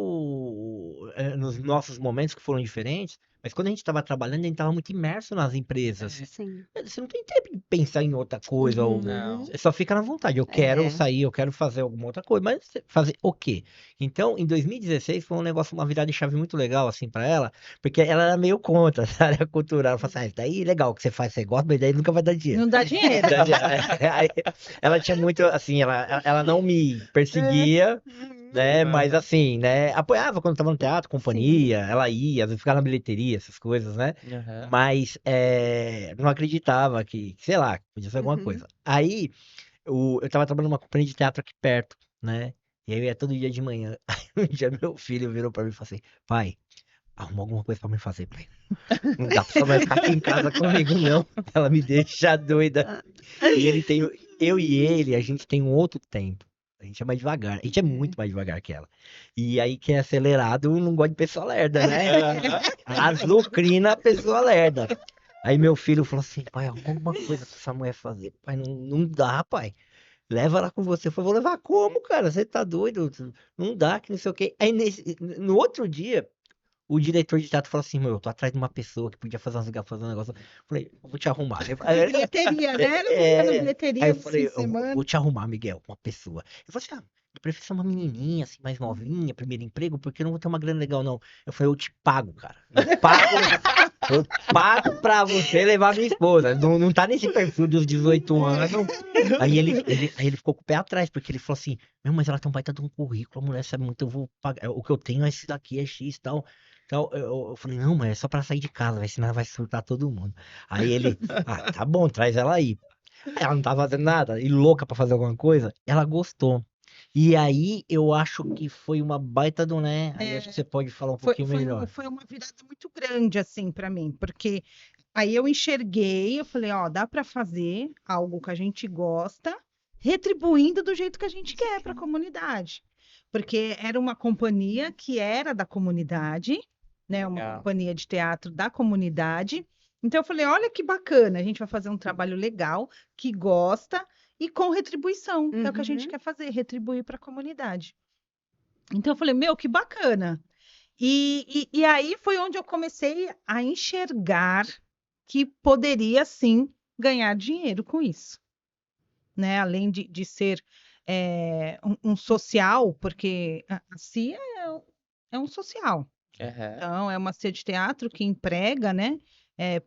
nos nossos momentos que foram diferentes, mas quando a gente estava trabalhando, a gente estava muito imerso nas empresas. Sim. Você não tem tempo de pensar em outra coisa, ou Não. você só fica na vontade. Eu quero sair, eu quero fazer alguma outra coisa, mas fazer o quê? Então, em 2016 foi um negócio, uma virada de chave muito legal, assim, para ela, porque ela era meio contra essa área cultural. Ela falou assim, daí legal que você faz, você gosta, mas daí nunca vai dar dinheiro. Não dá dinheiro. Aí, ela tinha muito, assim, ela não me perseguia, né? Mas assim, né? Apoiava quando tava no teatro, companhia, ela ia, às vezes ficava na bilheteria, essas coisas, né? Aham. Mas não acreditava que, sei lá, podia ser alguma Uhum. coisa. Aí eu tava trabalhando numa companhia de teatro aqui perto, né? E aí eu ia todo dia de manhã. Aí um dia meu filho virou pra mim e falou assim: pai, arruma alguma coisa pra mim fazer, pai. Não dá pra sua mãe ficar aqui em casa comigo, não. Ela me deixa doida. E ele tem. Eu e ele, a gente tem um outro tempo. A gente é mais devagar. A gente é muito mais devagar que ela. E aí, quem é acelerado não gosta de pessoa lerda, né? Aham. Azucrina a pessoa lerda. Aí meu filho falou assim: pai, alguma coisa pra essa mulher fazer. Pai, não dá, pai. Leva ela com você. Eu falei: vou levar como, cara? Você tá doido? Não dá, que não sei o quê. Aí no outro dia, o diretor de teatro falou assim: meu, eu tô atrás de uma pessoa que podia fazer um negócio. Eu falei: eu vou te arrumar. Bilheteria, né? Ela É, ia na aí bilheteria eu no fim falei: de eu semana. vou te arrumar, Miguel, uma pessoa. Eu falei assim: eu prefiro ser uma menininha, assim, mais novinha, primeiro emprego, porque eu não vou ter uma grana legal, não. Eu falei: eu te pago, cara. Eu pago pra você levar minha esposa. Não tá nesse perfil dos 18 anos. Aí ele ficou com o pé atrás, porque ele falou assim: meu, mas ela tem um baita de um currículo, a mulher sabe muito, eu vou pagar. O que eu tenho é esse daqui, é X e tal. Então, eu falei: não, mas é só pra sair de casa, senão ela vai surtar todo mundo. Aí ele: tá bom, traz ela aí. Ela não tava fazendo nada, e louca pra fazer alguma coisa, ela gostou. E aí, eu acho que foi uma baita do, né? Aí acho que você pode falar um pouquinho melhor. Foi uma virada muito grande, assim, para mim, porque aí eu enxerguei, eu falei, ó, dá para fazer algo que a gente gosta, retribuindo do jeito que a gente quer para a comunidade. Porque era uma companhia que era da comunidade, né? Uma Legal. companhia de teatro da comunidade. Então eu falei, olha que bacana, a gente vai fazer um trabalho legal, que gosta e com retribuição, que é o que a gente Uhum. quer fazer, retribuir para a comunidade. Então eu falei, meu, que bacana. E aí foi onde eu comecei a enxergar que poderia sim ganhar dinheiro com isso, né? Além de ser um social, porque a CIA é um social. Aham. Então, é uma CIA de teatro que emprega, né?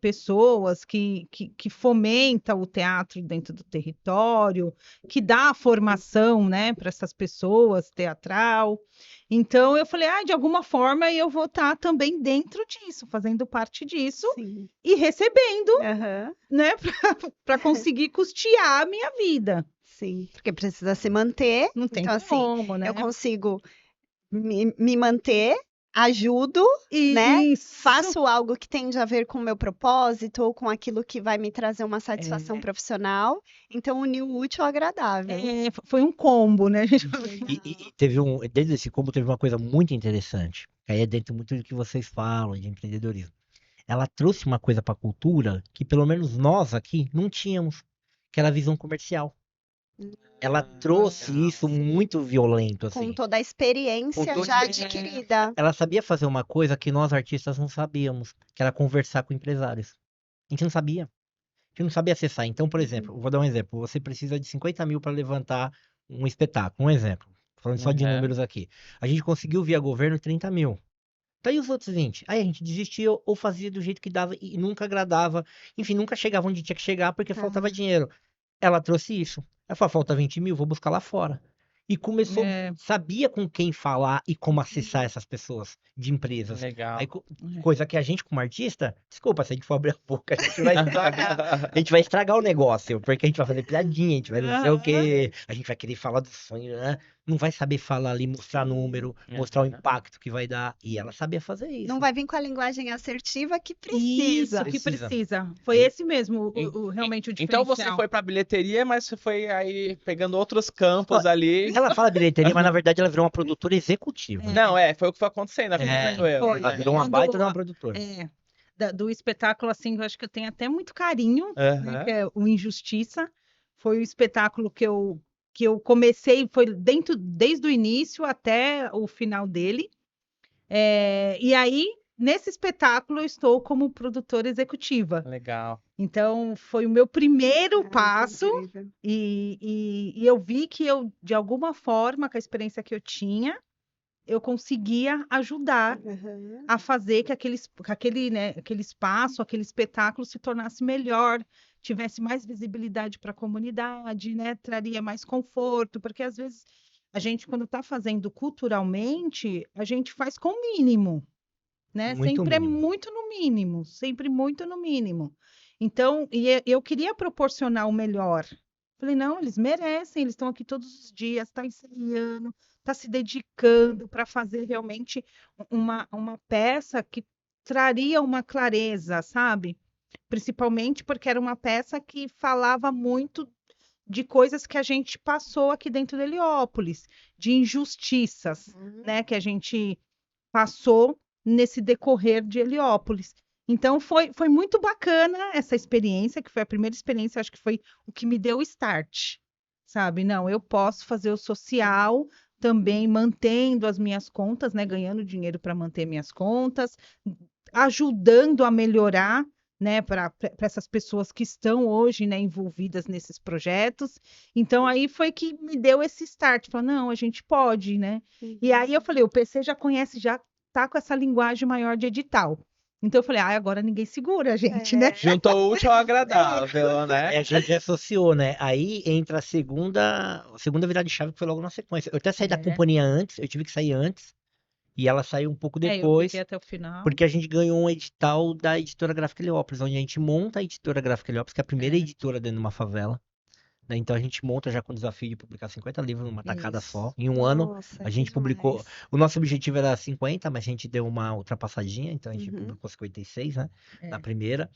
Pessoas que fomenta o teatro dentro do território, que dá a formação, né, para essas pessoas teatral. Então, eu falei, de alguma forma eu vou estar também dentro disso, fazendo parte disso Sim. e recebendo, Aham. né, para conseguir custear a minha vida. Sim. Porque precisa se manter. Não tem Então, assim, como, né? eu consigo me manter, ajudo, né? Isso. Faço algo que tem a ver com o meu propósito ou com aquilo que vai me trazer uma satisfação profissional. Então, unir o útil ao agradável. Foi um combo, né? E dentro desse combo teve uma coisa muito interessante, que aí é dentro muito do que vocês falam de empreendedorismo. Ela trouxe uma coisa para a cultura que pelo menos nós aqui não tínhamos, que era a visão comercial. Ela trouxe legal. isso muito violento, Com assim. toda a experiência Com toda- já adquirida. Ela sabia fazer uma coisa que nós artistas não sabíamos, que era conversar com empresários. A gente não sabia. A gente não sabia acessar. Então, por exemplo, eu vou dar um exemplo. Você precisa de 50 mil para levantar um espetáculo. Um exemplo. Falando só de Aham. números aqui. A gente conseguiu via governo 30 mil. Daí os outros 20. Aí a gente desistia ou fazia do jeito que dava e nunca agradava. Enfim, nunca chegava onde tinha que chegar porque faltava dinheiro. Ela trouxe isso. Ela falou: falta 20 mil, vou buscar lá fora. E começou, sabia com quem falar e como acessar essas pessoas de empresas. Legal. Aí, coisa que a gente, como artista, desculpa, se a gente for abrir a boca, a gente vai estragar o negócio, porque a gente vai fazer piadinha, a gente vai não sei o quê, a gente vai querer falar do sonho, né? não vai saber falar ali, mostrar número, mostrar o Aham. impacto que vai dar. E ela sabia fazer isso. Não vai vir com a linguagem assertiva que Isso, precisa. que Precisa. precisa. Foi esse mesmo, En- realmente o Então você diferencial. foi pra bilheteria, mas você foi aí pegando outros campos Ó, ali. Ela fala bilheteria, mas na verdade ela virou uma produtora executiva. Não, foi o que foi acontecendo, acredito eu. Foi. Ela virou uma Quando- baita de uma produtora. Do espetáculo, assim, eu acho que eu tenho até muito carinho, né, Aham. que é o Injustiça. Foi o espetáculo que eu comecei, foi desde o início até o final dele. E aí, nesse espetáculo, eu estou como produtora executiva. Legal. Então, foi o meu primeiro passo. Incrível. E eu vi que eu, de alguma forma, com a experiência que eu tinha, eu conseguia ajudar Aham. a fazer que aquele espaço, aquele espetáculo se tornasse melhor, tivesse mais visibilidade para a comunidade, né? Traria mais conforto, porque às vezes a gente, quando está fazendo culturalmente, a gente faz com o mínimo, né? Muito Sempre é mínimo. muito no mínimo, sempre muito no mínimo. Então, eu queria proporcionar o melhor. Falei, não, eles merecem, eles estão aqui todos os dias, está ensaiando, está se dedicando para fazer realmente uma peça que traria uma clareza, sabe? Principalmente porque era uma peça que falava muito de coisas que a gente passou aqui dentro de Heliópolis, de injustiças, Uhum. né, que a gente passou nesse decorrer de Heliópolis. Então foi muito bacana essa experiência, que foi a primeira experiência, acho que foi o que me deu o start, sabe? Não, eu posso fazer o social também mantendo as minhas contas, né, ganhando dinheiro para manter minhas contas, ajudando a melhorar, né, para essas pessoas que estão hoje, né, envolvidas nesses projetos. Então aí foi que me deu esse start, falou, não, a gente pode, né? E aí eu falei, o PC já conhece, já tá com essa linguagem maior de edital. Então eu falei, agora ninguém segura a gente, né? Juntou o útil ao agradável, né? A gente associou, né? Aí entra a segunda virada de chave que foi logo na sequência. Eu até saí da companhia antes, eu tive que sair antes, e ela saiu um pouco Eu depois, fiquei até o final. porque a gente ganhou um edital da Editora Gráfica Heliópolis, onde a gente monta a Editora Gráfica Heliópolis, que é a primeira editora dentro de uma favela. Né? Então a gente monta já com o desafio de publicar 50 livros numa tacada Isso. só. Em um ano, Nossa, a que gente publicou. demais. O nosso objetivo era 50, mas a gente deu uma ultrapassadinha, então a gente Uhum. publicou 56, né? É. Na primeira.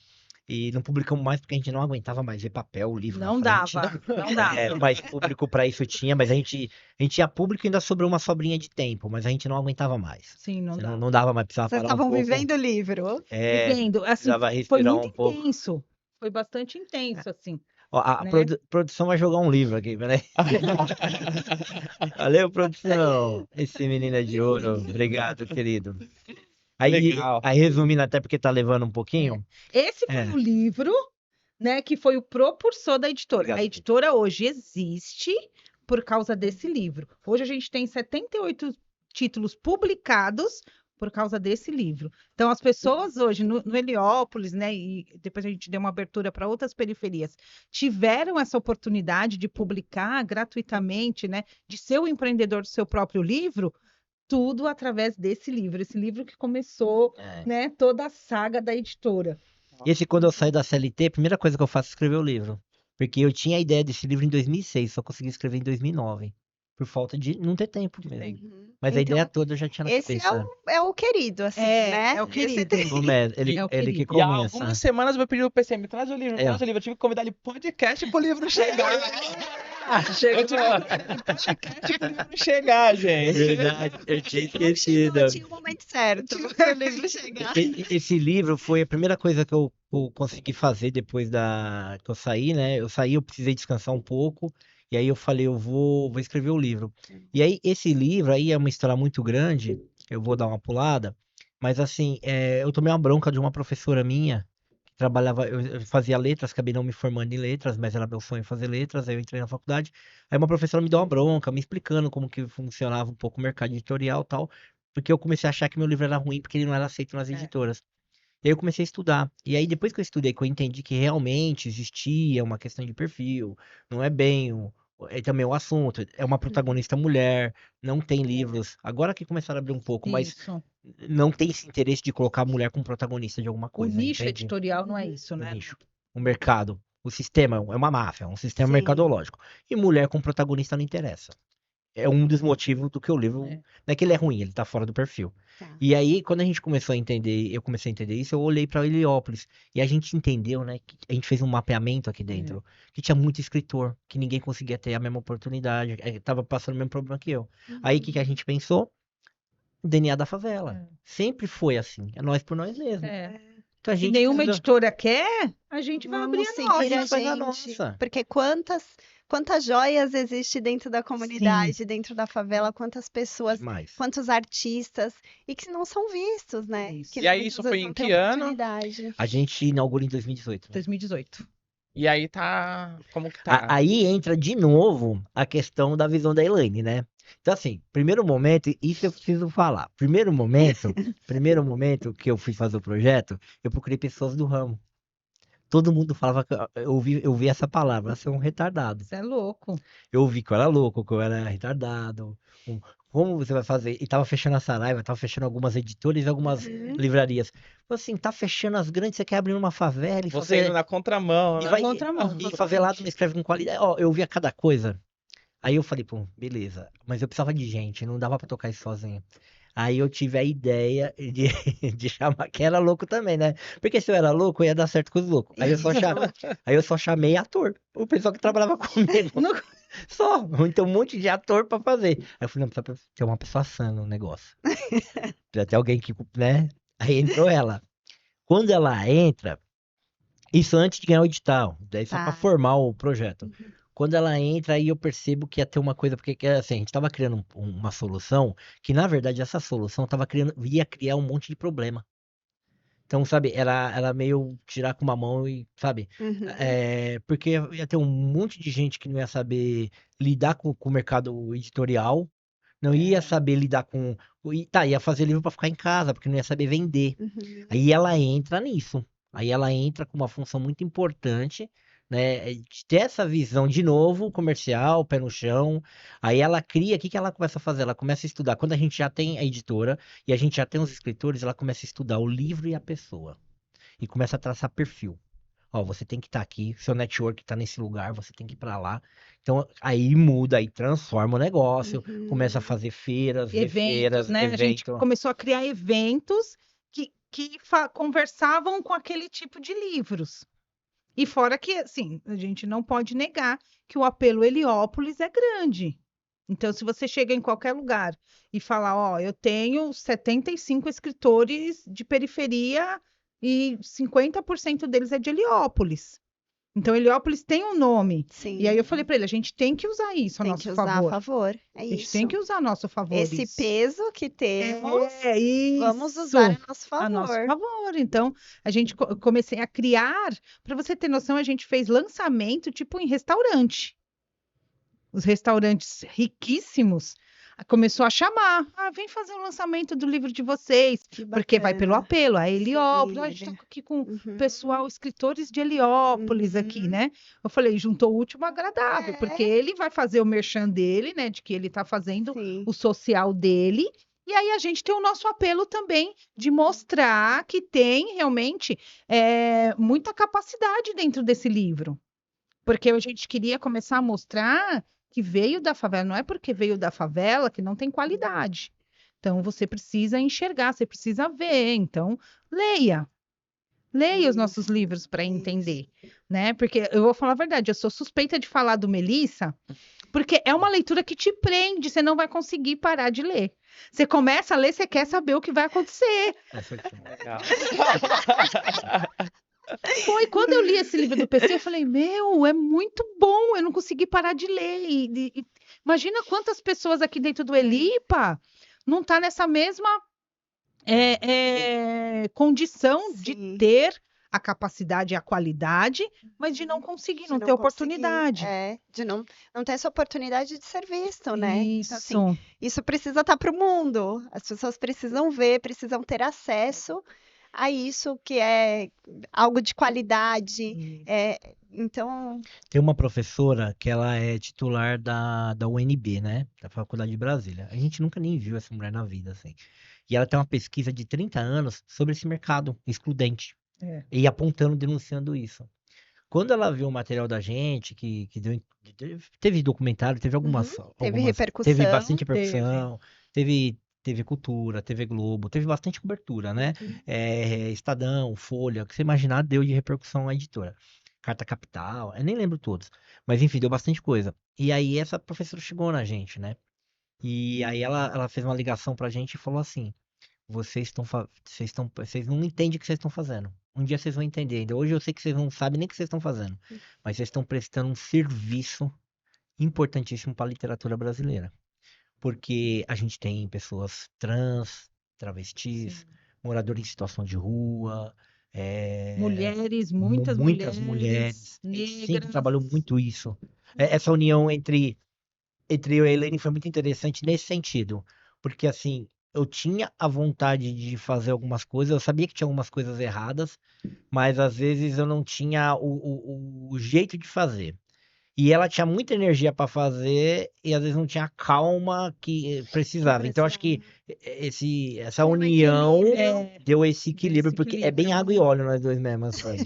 E não publicamos mais porque a gente não aguentava mais ver papel, o livro Não na frente. dava, não dava. Mas público para isso tinha, mas a gente tinha público e ainda sobrou uma sobrinha de tempo, mas a gente não aguentava mais. Sim, não dava. Não dava mais, precisava Vocês parar um estavam pouco. vivendo o livro. Vivendo, assim, Precisava foi respirar muito um pouco. intenso. Foi bastante intenso, assim. Ó, a Né? produção vai jogar um livro aqui, peraí. Valeu, produção. Esse menino é de ouro. Obrigado, querido. Legal. Aí resumindo, até porque tá levando um pouquinho. Esse foi o livro, né, que foi o propulsor da editora. Obrigado. A editora hoje existe por causa desse livro. Hoje a gente tem 78 títulos publicados por causa desse livro. Então, as pessoas hoje no Heliópolis, né, e depois a gente deu uma abertura para outras periferias, tiveram essa oportunidade de publicar gratuitamente, né, de ser o empreendedor do seu próprio livro, tudo através desse livro. Esse livro que começou, né, toda a saga da editora. Esse, quando eu saio da CLT, a primeira coisa que eu faço é escrever o livro. Porque eu tinha a ideia desse livro em 2006, só consegui escrever em 2009. Por falta de não ter tempo mesmo. Mas a Então, ideia toda eu já tinha na esse cabeça. é o querido, assim, né? É o querido. Ele, É o ele que querido. E há começa. algumas semanas eu pedi pro PC, me traz o livro, me traz o livro. Eu tive que convidar ele pro podcast pro livro chegar. Eu tive podcast pro livro chegar, gente. Verdade, eu tinha esquecido. Não tinha o momento certo para o livro chegar. Esse livro foi a primeira coisa que eu consegui fazer depois que eu saí, né? Eu precisei descansar um pouco. E aí eu falei, eu vou escrever o livro. E aí, esse livro aí é uma história muito grande. Eu vou dar uma pulada. Mas assim, eu tomei uma bronca de uma professora minha que trabalhava, eu fazia letras, acabei não me formando em letras, mas era meu sonho fazer letras, aí eu entrei na faculdade. Aí uma professora me deu uma bronca, me explicando como que funcionava um pouco o mercado editorial e tal, porque eu comecei a achar que meu livro era ruim porque ele não era aceito nas editoras. E aí eu comecei a estudar. E aí depois que eu estudei, que eu entendi que realmente existia uma questão de perfil, não é bem é também o assunto, é uma protagonista mulher, não tem livros. Agora que começaram a abrir um pouco, mas Isso. não tem esse interesse de colocar a mulher como protagonista de alguma O coisa, nicho entende? editorial não é isso, O né? nicho. O mercado, o sistema é uma máfia, é um sistema Sim. mercadológico. E mulher como protagonista não interessa. é um dos motivos do que o livro. É. Não é que ele é ruim, ele tá fora do perfil. Tá. E aí, quando a gente começou a entender, eu comecei a entender isso, eu olhei pra Heliópolis. E a gente entendeu, né? Que a gente fez um mapeamento aqui dentro. Que tinha muito escritor, que ninguém conseguia ter a mesma oportunidade. Tava passando o mesmo problema que eu. Aí, o que a gente pensou? O DNA da favela. É. Sempre foi assim. É nós por nós mesmos. É. Então a Se gente nenhuma precisa- editora quer, a gente vai abrir Vamos a seguir nossa. A gente a faz a gente, nossa. porque quantas joias existem dentro da comunidade, dentro da favela, quantas pessoas, Demais. quantos artistas, e que não são vistos, né? Isso. Que E aí, muitas isso vezes foi não em têm que ano? oportunidade. A gente inaugura em 2018. 2018. E aí tá. Como que tá? Aí entra de novo a questão da visão da Elaine, né? Então, assim, primeiro momento, isso eu preciso falar. Primeiro momento que eu fui fazer o projeto, eu procurei pessoas do ramo. Todo mundo falava que eu ouvi essa palavra, você é um retardado. Você é louco. Eu ouvi que eu era louco, que eu era retardado. Como você vai fazer? E tava fechando a Saraiva, tava fechando algumas editoras e algumas livrarias. Falei assim, tá fechando as grandes, você quer abrir uma favela e Você indo na contramão, E né? vai, Contramão. e favelado não escreve com qualidade. Ó, eu via cada coisa. Aí eu falei, pô, beleza. Mas eu precisava de gente, não dava pra tocar isso sozinho. Aí eu tive a ideia de, de chamar quem era louco também, né? Porque se eu era louco, eu ia dar certo com os loucos. Aí eu só chamei ator. O pessoal que trabalhava comigo. Não- Só. Então um monte de ator pra fazer. Aí eu falei, não, precisa ter uma pessoa sã no negócio. Precisa ter alguém que, né? Aí entrou ela. Quando ela entra, isso antes de ganhar o edital, daí só pra Tá. formar o projeto. Quando ela entra, aí eu percebo que ia ter uma coisa, porque assim, a gente tava criando uma solução, que na verdade essa solução ia criar um monte de problema. Então, sabe, era meio tirar com uma mão e, sabe, Uhum. porque ia ter um monte de gente que não ia saber lidar com o mercado editorial, não ia saber lidar com. Ia fazer livro pra ficar em casa, porque não ia saber vender. Uhum. Aí ela entra nisso. Aí ela entra com uma função muito importante, né? De ter essa visão de novo, comercial, pé no chão. Aí ela cria, o que que ela começa a fazer? Ela começa a estudar. Quando a gente já tem a editora e a gente já tem os escritores, ela começa a estudar o livro e a pessoa. E começa a traçar perfil. Ó, você tem que estar aqui, seu network está nesse lugar, você tem que ir para lá. Então, aí muda, aí transforma o negócio, começa a fazer feiras, ver Eventos, feiras, né? A gente evento. começou a criar eventos que conversavam com aquele tipo de livros. E fora que, assim, a gente não pode negar que o apelo Heliópolis é grande. Então, se você chega em qualquer lugar e falar, ó, eu tenho 75 escritores de periferia e 50% deles é de Heliópolis. Então, Heliópolis tem um nome. Sim. E aí eu falei para ele, a gente tem que usar isso a Tem nosso que usar favor. a favor. É A gente isso. tem que usar a nosso favor Esse isso. peso que temos, É isso. vamos usar a nosso A nosso favor. favor. Então, a gente comecei a criar, para você ter noção, a gente fez lançamento tipo em restaurante. Os restaurantes riquíssimos começou a chamar. Ah, vem fazer o lançamento do livro de vocês, Que porque vai pelo bacana. apelo. A Heliópolis, Sim, a gente ele- tá aqui com Uhum. pessoal, escritores de Heliópolis aqui, né? Eu falei, juntou o último ao agradável, porque ele vai fazer o merchan dele, né? De que ele tá fazendo Sim. o social dele. E aí a gente tem o nosso apelo também de mostrar que tem realmente muita capacidade dentro desse livro. Porque a gente queria começar a mostrar que veio da favela, não é porque veio da favela que não tem qualidade. Então você precisa enxergar, você precisa ver. Então, leia. Leia os nossos livros para entender, né? Porque eu vou falar a verdade, eu sou suspeita de falar do Melissa, porque é uma leitura que te prende, você não vai conseguir parar de ler. Você começa a ler, você quer saber o que vai acontecer. Legal. Foi quando eu li esse livro do PC, eu falei, meu, é muito bom, eu não consegui parar de ler. Imagina quantas pessoas aqui dentro do Elipa não tá nessa mesma condição de Sim. ter a capacidade e a qualidade, mas de não conseguir, De não não ter conseguir, oportunidade. de não ter essa oportunidade de ser visto, né? Então, Isso. assim, isso precisa estar para o mundo. As pessoas precisam ver, precisam ter acesso a isso que é algo de qualidade. Então, Tem uma professora que ela é titular da UNB, né? Da Faculdade de Brasília. A gente nunca nem viu essa mulher na vida, assim. E ela tem uma pesquisa de 30 anos sobre esse mercado excludente. É. E apontando, denunciando isso. quando ela viu o material da gente, teve documentário, teve Teve teve repercussão. bastante repercussão, teve TV Cultura, TV Globo, teve bastante cobertura, né? Estadão, Folha, o que você imaginar deu de repercussão à editora. Carta Capital, eu nem lembro todos, mas enfim, deu bastante coisa. E aí essa professora chegou na gente, né? E aí ela fez uma ligação pra gente e falou assim: vocês não entendem o que vocês estão fazendo. Um dia vocês vão entender. Ainda hoje eu sei que vocês não sabem nem o que vocês estão fazendo, mas vocês estão prestando um serviço importantíssimo para a literatura brasileira, porque a gente tem pessoas trans, travestis, moradores em situação de rua, Mulheres, muitas mulheres. A gente sempre trabalhou muito isso. Essa união entre eu e a Helene foi muito interessante nesse sentido, porque assim, eu tinha a vontade de fazer algumas coisas, eu sabia que tinha algumas coisas erradas, mas às vezes eu não tinha o jeito de fazer. E ela tinha muita energia para fazer e às vezes não tinha a calma que precisava. Então acho que essa união deu esse equilíbrio, porque é bem água e óleo nós dois mesmo, assim.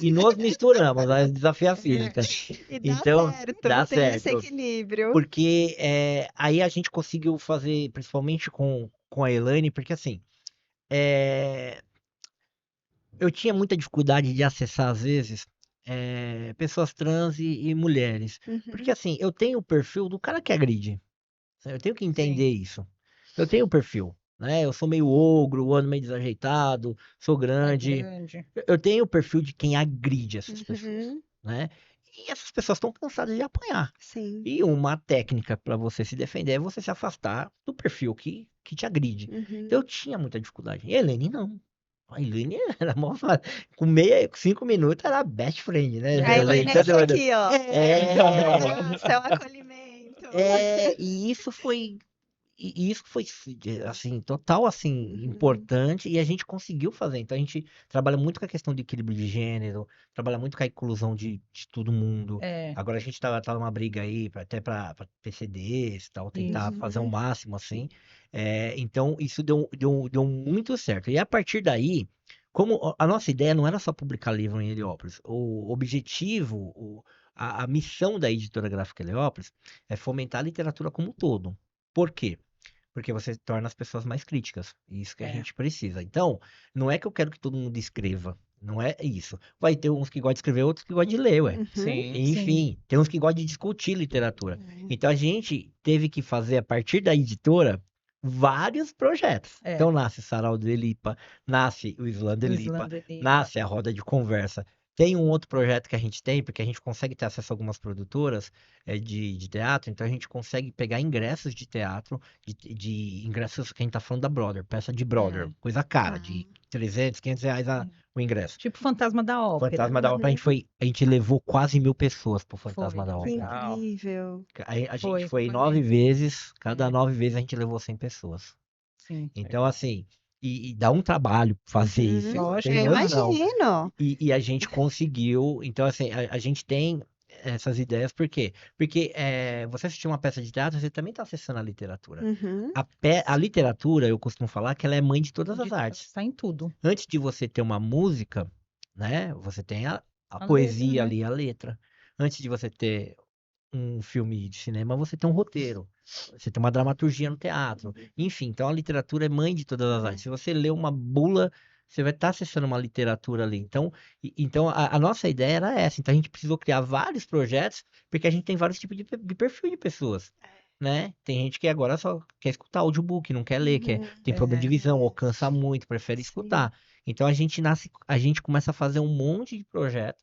E nos misturamos, nós desafia a física. E Então, certo, dá tem esse certo. equilíbrio. Porque aí a gente conseguiu fazer, principalmente com a Elaine, porque assim, eu tinha muita dificuldade de acessar, às vezes, pessoas trans e mulheres. Porque assim, eu tenho o perfil do cara que agride. Eu tenho que entender isso. Eu tenho o perfil, né? Eu sou meio ogro, ando meio desajeitado, sou grande. Eu tenho o perfil de quem agride essas pessoas, né? E essas pessoas estão cansadas de apanhar. Sim. E uma técnica para você se defender é você se afastar do perfil que te agride. Então eu tinha muita dificuldade. E a Helene não. A Helene era mó fácil. Com 5 minutos era best friend, né? A Helene é isso aqui, ó. Seu acolhimento. E isso foi, assim, total, assim, importante e a gente conseguiu fazer. Então, a gente trabalha muito com a questão de equilíbrio de gênero, trabalha muito com a inclusão de todo mundo. Agora, a gente tá numa briga aí, até para PCDs e tal, tentar fazer o máximo, assim. Então, isso deu muito certo. E a partir daí, como a nossa ideia não era só publicar livro em Heliópolis, o objetivo, a missão da Editora Gráfica Heliópolis é fomentar a literatura como um todo. Por quê? Porque você torna as pessoas mais críticas. Isso que a gente precisa. Então, não é que eu quero que todo mundo escreva. Não é isso. Vai ter uns que gostam de escrever, outros que gostam de ler, ué. Sim. Enfim, tem uns que gostam de discutir literatura. Então, a gente teve que fazer, a partir da editora, vários projetos. Então, nasce Sarau do Elipa, nasce o Islã do Elipa, nasce a Roda de Conversa. Tem um outro projeto que a gente tem, porque a gente consegue ter acesso a algumas produtoras de teatro, então a gente consegue pegar ingressos de teatro, de ingressos que a gente tá falando da Brother, peça de Brother, coisa cara, de 300, 500 reais o ingresso. Tipo Fantasma da Ópera. Fantasma da Ópera, a gente levou quase 1.000 pessoas pro Fantasma da Que Ópera. incrível. A gente foi 9 vezes, cada 9 vezes a gente levou 100 pessoas. Sim. Então, assim, e dá um trabalho fazer isso. Lógico, tem Eu noção. imagino. E a gente conseguiu. Então, assim, a gente tem essas ideias, por quê? Porque você assistir uma peça de teatro, você também está acessando a literatura. A literatura, eu costumo falar que ela é mãe de todas as artes. Está em tudo. Antes de você ter uma música, né? Você tem a poesia letra, né? ali, a letra. Antes de você ter um filme de cinema, você tem um roteiro. Você tem uma dramaturgia no teatro. Enfim, então a literatura é mãe de todas as artes. Se você lê uma bula, você vai estar acessando uma literatura ali. Então a nossa ideia era essa. Então a gente precisou criar vários projetos, porque a gente tem vários tipos de perfil de pessoas. Né? Tem gente que agora só quer escutar audiobook, não quer ler, tem problema de visão, ou cansa muito, prefere escutar. Então a gente começa a fazer um monte de projeto,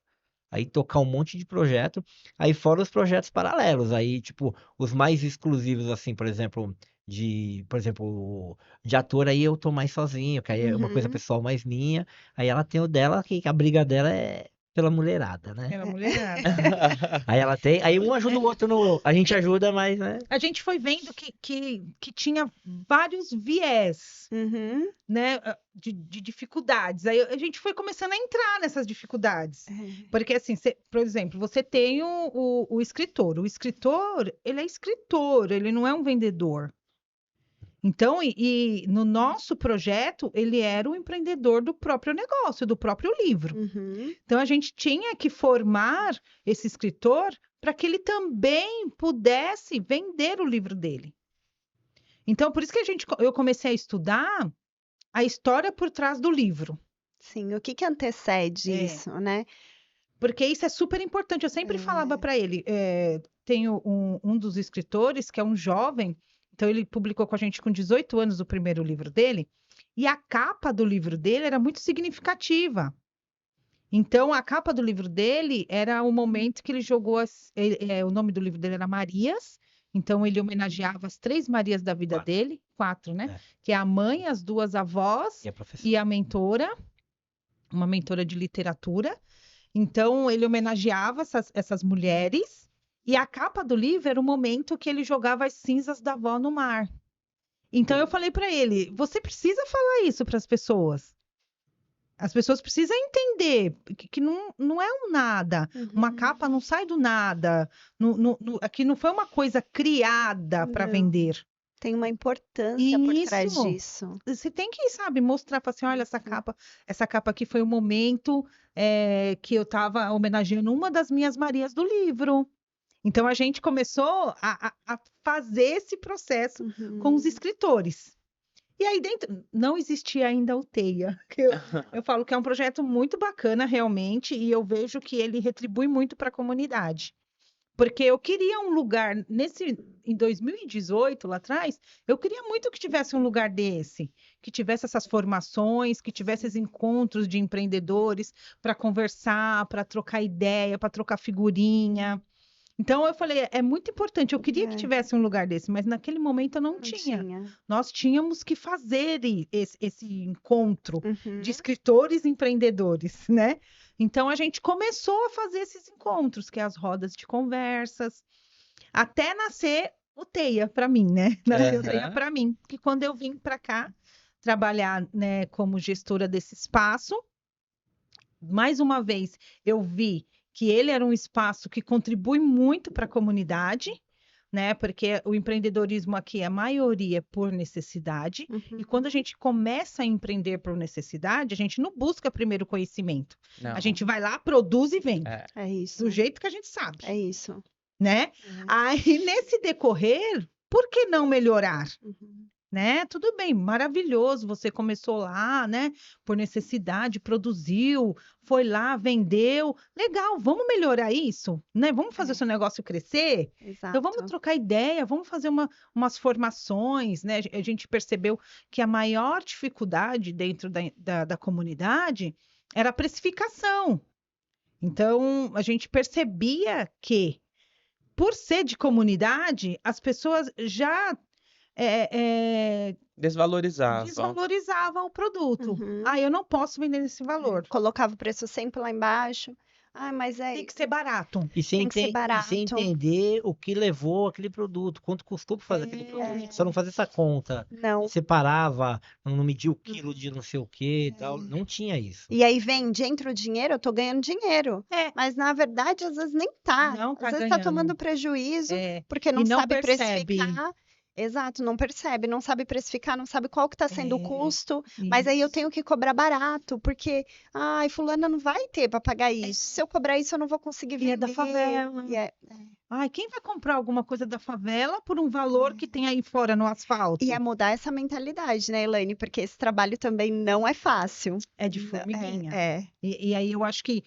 aí tocar um monte de projeto, aí fora os projetos paralelos, aí tipo, os mais exclusivos assim, por exemplo, de ator, aí eu tô mais sozinho, que aí é uma coisa pessoal mais minha, aí ela tem o dela, que a briga dela é pela mulherada, né? Pela mulherada. Aí ela tem, aí um ajuda o outro, a gente ajuda, mas, né? A gente foi vendo que tinha vários viés, né, de dificuldades. Aí a gente foi começando a entrar nessas dificuldades. Porque, assim, por exemplo, você tem o escritor. O escritor, ele é escritor, ele não é um vendedor. Então, e no nosso projeto, ele era o empreendedor do próprio negócio, do próprio livro. Uhum. Então, a gente tinha que formar esse escritor para que ele também pudesse vender o livro dele. Então, por isso que eu comecei a estudar a história por trás do livro. Sim, o que que antecede É. isso, né? Porque isso é super importante. Eu sempre falava para ele, tenho um dos escritores, que é um jovem, então ele publicou com a gente com 18 anos o primeiro livro dele, e a capa do livro dele era muito significativa. Então, a capa do livro dele era o momento que ele jogou, o nome do livro dele era Marias, então ele homenageava as 3 Marias da vida 4. dele, 4, né? É. Que é a mãe, as 2 avós E a professora. e a mentora, uma mentora de literatura. Então, ele homenageava essas mulheres, e a capa do livro era o momento que ele jogava as cinzas da avó no mar. Então, eu falei para ele: você precisa falar isso para as pessoas. As pessoas precisam entender que não é um nada. Uma Uhum. capa não sai do nada. Aqui não foi uma coisa criada para Não. vender. Tem uma importância por trás Isso. disso. Você tem que, sabe, mostrar, falar assim, olha, essa capa aqui foi o momento que eu estava homenageando uma das minhas Marias do livro. Então, a gente começou a fazer esse processo com os Uhum. escritores. E aí dentro não existia ainda o TEIA, que eu falo que é um projeto muito bacana realmente, e eu vejo que ele retribui muito para a comunidade. Porque eu queria um lugar em 2018, lá atrás, eu queria muito que tivesse um lugar desse, que tivesse essas formações, que tivesse esses encontros de empreendedores para conversar, para trocar ideia, para trocar figurinha. Então eu falei, é muito importante, eu queria que tivesse um lugar desse, mas naquele momento eu não Não tinha. tinha. Nós tínhamos que fazer esse encontro Uhum. de escritores empreendedores, né? Então a gente começou a fazer esses encontros, que é as rodas de conversas, até nascer o TEIA para mim, né? Nasceu o TEIA Aham. para mim, que quando eu vim para cá trabalhar, né, como gestora desse espaço, mais uma vez eu vi que ele era um espaço que contribui muito para a comunidade, né? Porque o empreendedorismo aqui, a maioria é por necessidade. Uhum. E quando a gente começa a empreender por necessidade, a gente não busca primeiro conhecimento. Não. A gente vai lá, produz e vende. É. É isso. Do jeito que a gente sabe, É isso. né? É. Aí, nesse decorrer, por que não melhorar? Uhum. Né? Tudo bem, maravilhoso. Você começou lá, né? Por necessidade, produziu, foi lá, vendeu. Legal, vamos melhorar isso, né? Vamos fazer o seu negócio crescer. Então, vamos Exato. trocar ideia, vamos fazer umas formações, né? A gente percebeu que a maior dificuldade dentro da comunidade era a precificação. Então, a gente percebia que, por ser de comunidade, as pessoas já Desvalorizavam. desvalorizavam o produto. Uhum. Ah, eu não posso vender nesse valor. Colocava o preço sempre lá embaixo. Ah, mas Tem que ser barato. E sem, Tem que ser enten- e sem barato. entender o que levou aquele produto, quanto custou para fazer aquele produto. Só não fazer essa conta. não. Separava, não media o quilo de não sei o que e tal. Não tinha isso. E aí vende, entra o dinheiro, eu tô ganhando dinheiro. É. Mas na verdade, às vezes nem tá. Não tá Às vezes tá ganhando. tomando prejuízo É. porque não E não sabe percebe. precificar. Exato, não percebe, não sabe precificar, não sabe qual que tá sendo o custo. Mas aí eu tenho que cobrar barato, porque, ai, fulana não vai ter para pagar isso. Se eu cobrar isso, eu não vou conseguir E vender. é da favela. Ai, quem vai comprar alguma coisa da favela por um valor que tem aí fora no asfalto? E é mudar essa mentalidade, né, Elaine? Porque esse trabalho também não é fácil. É de formiguinha. É. E aí eu acho que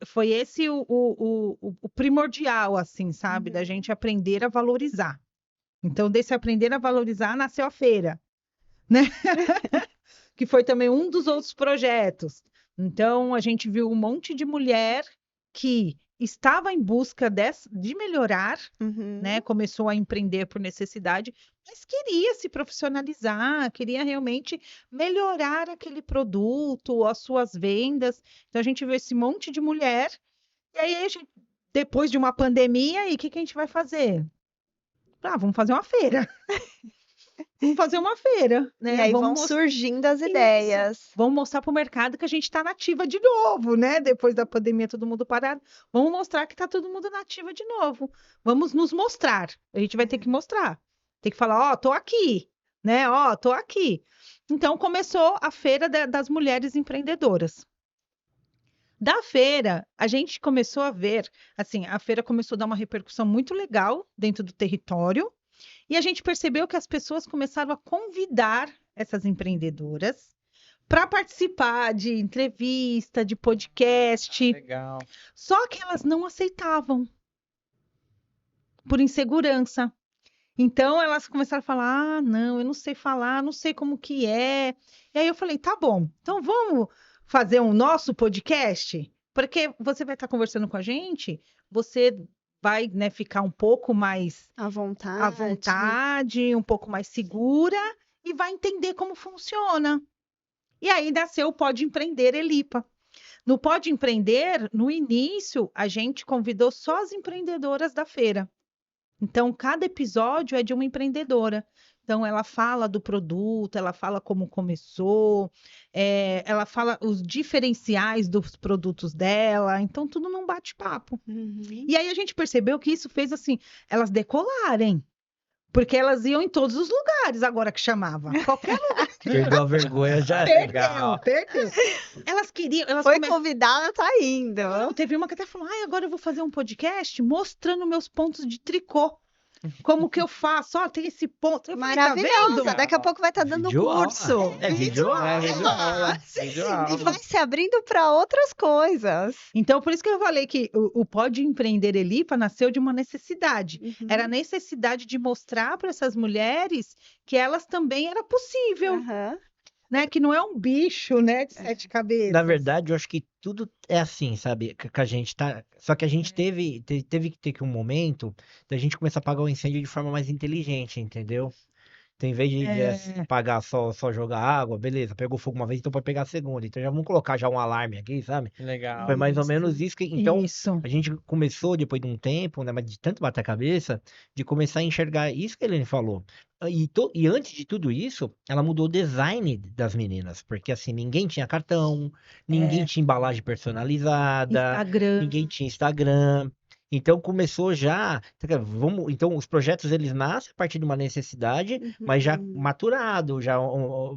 foi esse o primordial, assim, sabe? Da gente aprender a valorizar. Então, desse aprender a valorizar, nasceu a feira, né? Que foi também um dos outros projetos. Então, a gente viu um monte de mulher que estava em busca de melhorar, Uhum. né? Começou a empreender por necessidade, mas queria se profissionalizar, queria realmente melhorar aquele produto, as suas vendas. Então, a gente viu esse monte de mulher, e aí, depois de uma pandemia, o que a gente vai fazer? Ah, vamos fazer uma feira. Vamos fazer uma feira, né? E aí Vamos vão surgindo as Isso. ideias. Vamos mostrar para o mercado que a gente está nativa de novo, né? Depois da pandemia, todo mundo parado. Vamos mostrar que está todo mundo nativa de novo. Vamos nos mostrar. A gente vai ter que mostrar. Tem que falar, ó, tô aqui, né? Ó, tô aqui. Então começou a Feira das Mulheres Empreendedoras. Da feira, a gente começou a ver, assim, a feira começou a dar uma repercussão muito legal dentro do território, e a gente percebeu que as pessoas começaram a convidar essas empreendedoras para participar de entrevista, de podcast, Legal. só que elas não aceitavam por insegurança. Então elas começaram a falar: ah, não, eu não sei falar, não sei como que é. E aí eu falei: tá bom, então vamos fazer um nosso podcast? Porque você vai estar conversando com a gente, você vai, né, ficar um pouco mais À à vontade. vontade, um pouco mais segura e vai entender como funciona. E aí nasceu o Pode Empreender Elipa. No Pode Empreender, no início, a gente convidou só as empreendedoras da feira. Então, cada episódio é de uma empreendedora. Então, ela fala do produto, ela fala como começou, ela fala os diferenciais dos produtos dela. Então, tudo num bate-papo. Uhum. E aí a gente percebeu que isso fez assim, elas decolarem. Porque elas iam em todos os lugares agora que chamava. Qualquer lugar. Perdeu a vergonha já. Legal. Perdeu. Elas queriam, elas Foi começaram. convidada, tá indo. Teve uma que até falou: ai, agora eu vou fazer um podcast mostrando meus pontos de tricô. Como que eu faço? Ó, tem esse ponto. Eu falei: tá Maravilhosa. vendo? Daqui a pouco vai estar dando Videoaula. curso. É videoaula. É, videoaula. Sim, Videoaula. e vai se abrindo para outras coisas. Então, por isso que eu falei que o Pode Empreender Elipa nasceu de uma necessidade. Uhum. Era a necessidade de mostrar para essas mulheres que elas também era possível, Aham. né? Que não é um bicho, né, de 7 cabeças. Na verdade, eu acho que tudo é assim, sabe? Que a gente tá. Só que a gente teve que ter um momento da gente começar a apagar o incêndio de forma mais inteligente, entendeu? Então, em vez de pagar só jogar água, beleza, pegou fogo uma vez, então pode pegar a segunda. Então já vamos colocar já um alarme aqui, sabe? Legal. Foi mais ou menos isso que. Então, Isso. a gente começou, depois de um tempo, né? Mas de tanto bater a cabeça, de começar a enxergar isso que a Helene falou. E antes de tudo isso, ela mudou o design das meninas. Porque assim, ninguém tinha cartão, ninguém tinha embalagem personalizada, Instagram. ninguém tinha Instagram. Então começou já. Então, os projetos eles nascem a partir de uma necessidade, mas já maturado, já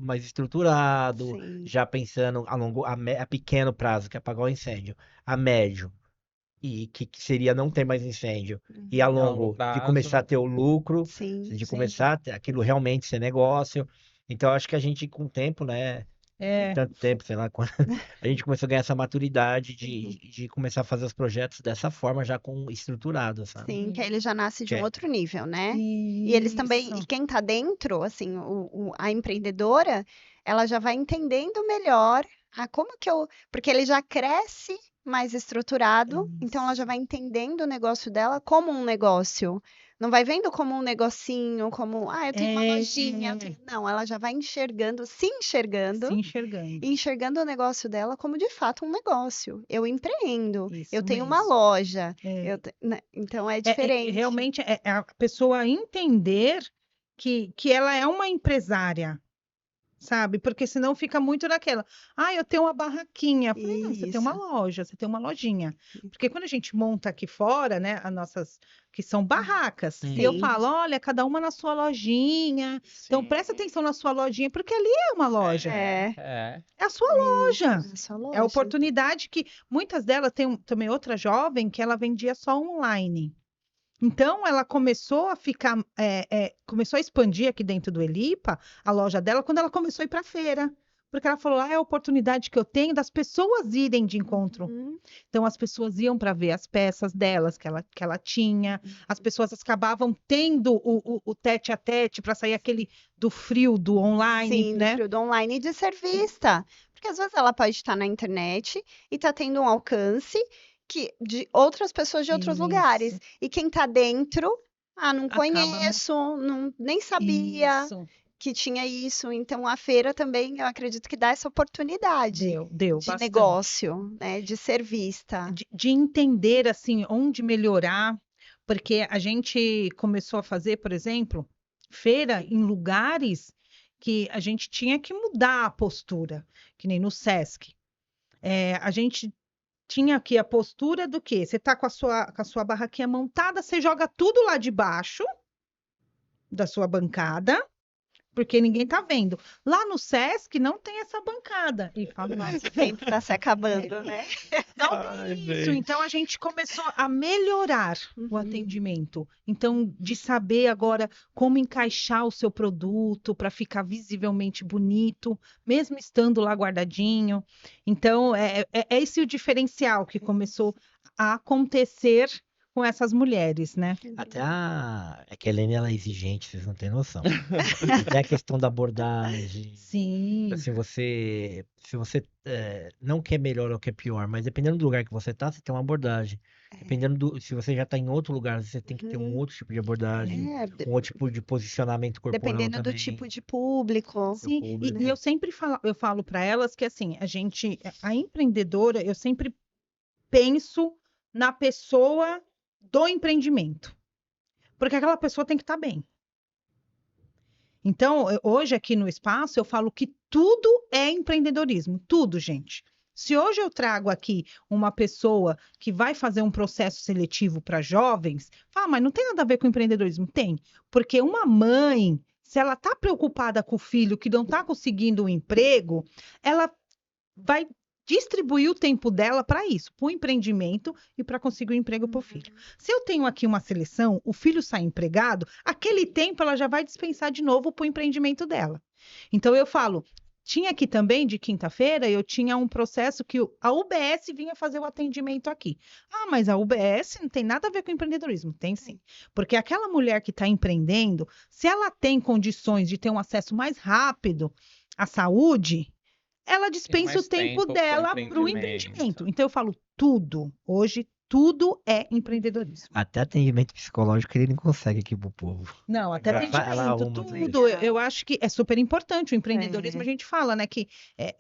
mais estruturado, Sim. já pensando a pequeno prazo, que é apagar o incêndio, a médio, e que seria não ter mais incêndio, e a longo, de prazo. começar a ter o lucro, Sim. de sim. começar a ter aquilo realmente ser negócio. Então, acho que a gente, com o tempo, né? Tanto tempo, sei lá, quando a gente começou a ganhar essa maturidade de começar a fazer os projetos dessa forma, já estruturado, sabe? Sim, que aí ele já nasce de um Que é. outro nível, né? E eles também, e quem tá dentro, assim, a empreendedora, ela já vai entendendo melhor como que porque ele já cresce mais estruturado, então ela já vai entendendo o negócio dela como um negócio. Não vai vendo como um negocinho, como, eu tenho uma lojinha. Não, ela já vai enxergando, se enxergando e enxergando o negócio dela como de fato um negócio. Eu empreendo, Isso eu tenho uma mesmo. loja. Então é diferente. Realmente é a pessoa entender que ela é uma empresária, sabe? Porque senão fica muito naquela: eu tenho uma barraquinha. Eu falei: não, você tem uma Isso. loja, você tem uma lojinha. Porque quando a gente monta aqui fora, né, as nossas, que são barracas, e eu Sim. falo: olha, cada uma na sua lojinha. Então presta atenção na sua lojinha, porque ali é uma loja. É É a sua loja. a sua É a loja. oportunidade que muitas delas tem também outra jovem que ela vendia só online. Então ela começou a ficar, começou a expandir aqui dentro do Elipa a loja dela quando ela começou a ir para a feira. Porque ela falou: é a oportunidade que eu tenho das pessoas irem de encontro. Uhum. Então as pessoas iam para ver as peças delas que ela tinha, as pessoas acabavam tendo o tete a tete para sair aquele do frio do online, Sim, né? do frio do online e de ser vista. Porque às vezes ela pode estar na internet e está tendo um alcance de outras pessoas de outros Isso. lugares. E quem está dentro, não Acaba, né? conheço, nem sabia Isso. que tinha isso. Então a feira também, eu acredito que dá essa oportunidade Deu de bastante. negócio, né? De ser vista. De entender assim onde melhorar, porque a gente começou a fazer, por exemplo, feira em lugares que a gente tinha que mudar a postura, que nem no Sesc. A gente tinha aqui a postura do quê? Você está com a sua barraquinha montada, você joga tudo lá de baixo da sua bancada, porque ninguém tá vendo. Lá no Sesc não tem essa bancada. E falo, Nossa, o tempo tá se acabando, né? não Ai, tem isso. gente. Então a gente começou a melhorar o Uhum. atendimento. Então, de saber agora como encaixar o seu produto para ficar visivelmente bonito, mesmo estando lá guardadinho. Então, é esse o diferencial que começou a acontecer com essas mulheres, né? Até é que a Helene, ela é exigente, vocês não têm noção. Até a questão da abordagem. Sim. Assim, se você não quer melhor ou quer pior, mas dependendo do lugar que você tá, você tem uma abordagem. Se você já tá em outro lugar, você tem que ter um outro tipo de abordagem, É, um outro tipo de posicionamento corporal dependendo do também. tipo de público. Sim, público. e eu sempre falo para elas que assim, a empreendedora, eu sempre penso na pessoa do empreendimento, porque aquela pessoa tem que estar bem. Então, hoje aqui no espaço, eu falo que tudo é empreendedorismo, tudo, gente. Se hoje eu trago aqui uma pessoa que vai fazer um processo seletivo para jovens, mas não tem nada a ver com empreendedorismo. Tem, porque uma mãe, se ela está preocupada com o filho que não está conseguindo um emprego, ela vai distribuir o tempo dela para isso, para o empreendimento e para conseguir um emprego para o filho. Se eu tenho aqui uma seleção, o filho sai empregado, aquele tempo ela já vai dispensar de novo para o empreendimento dela. Então eu falo, tinha aqui também, de quinta-feira, eu tinha um processo que a UBS vinha fazer o atendimento aqui. Mas a UBS não tem nada a ver com empreendedorismo. Tem sim. Porque aquela mulher que está empreendendo, se ela tem condições de ter um acesso mais rápido à saúde, ela dispensa mais o tempo tempo pro dela para o empreendimento. empreendimento. Então eu falo tudo. Hoje, tudo é empreendedorismo. Até atendimento psicológico ele não consegue aqui pro povo. Não, até Vai lá, atendimento, arruma tudo. Eu acho que é super importante. O empreendedorismo, É. a gente fala, né? Que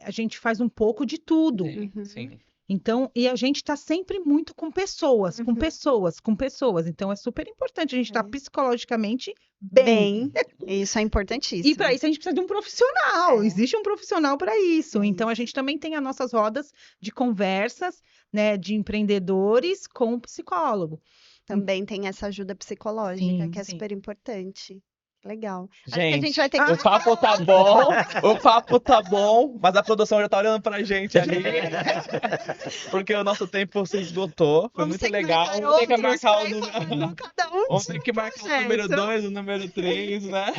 a gente faz um pouco de tudo. Sim, Uhum. sim. Então, e a gente está sempre muito com pessoas, com Uhum. pessoas, com pessoas. Então, é super importante a gente estar É. psicologicamente bem. Bem, isso é importantíssimo. E para isso a gente precisa de um profissional. É. Existe um profissional para isso. É Então, a isso. gente também tem as nossas rodas de conversas, né, de empreendedores com o psicólogo. Também tem essa ajuda psicológica, Sim, que é sim. super importante. Legal. Acho que a Gente, gente vai ter o que... papo tá bom, mas a produção já tá olhando pra gente ali. Porque o nosso tempo se esgotou. Foi Vamos muito ter que legal. marcar Vamos ter que outros marcar o pra ir número. falando cada um Vamos de ter que marcar o projeto. número 2, o número 3, né?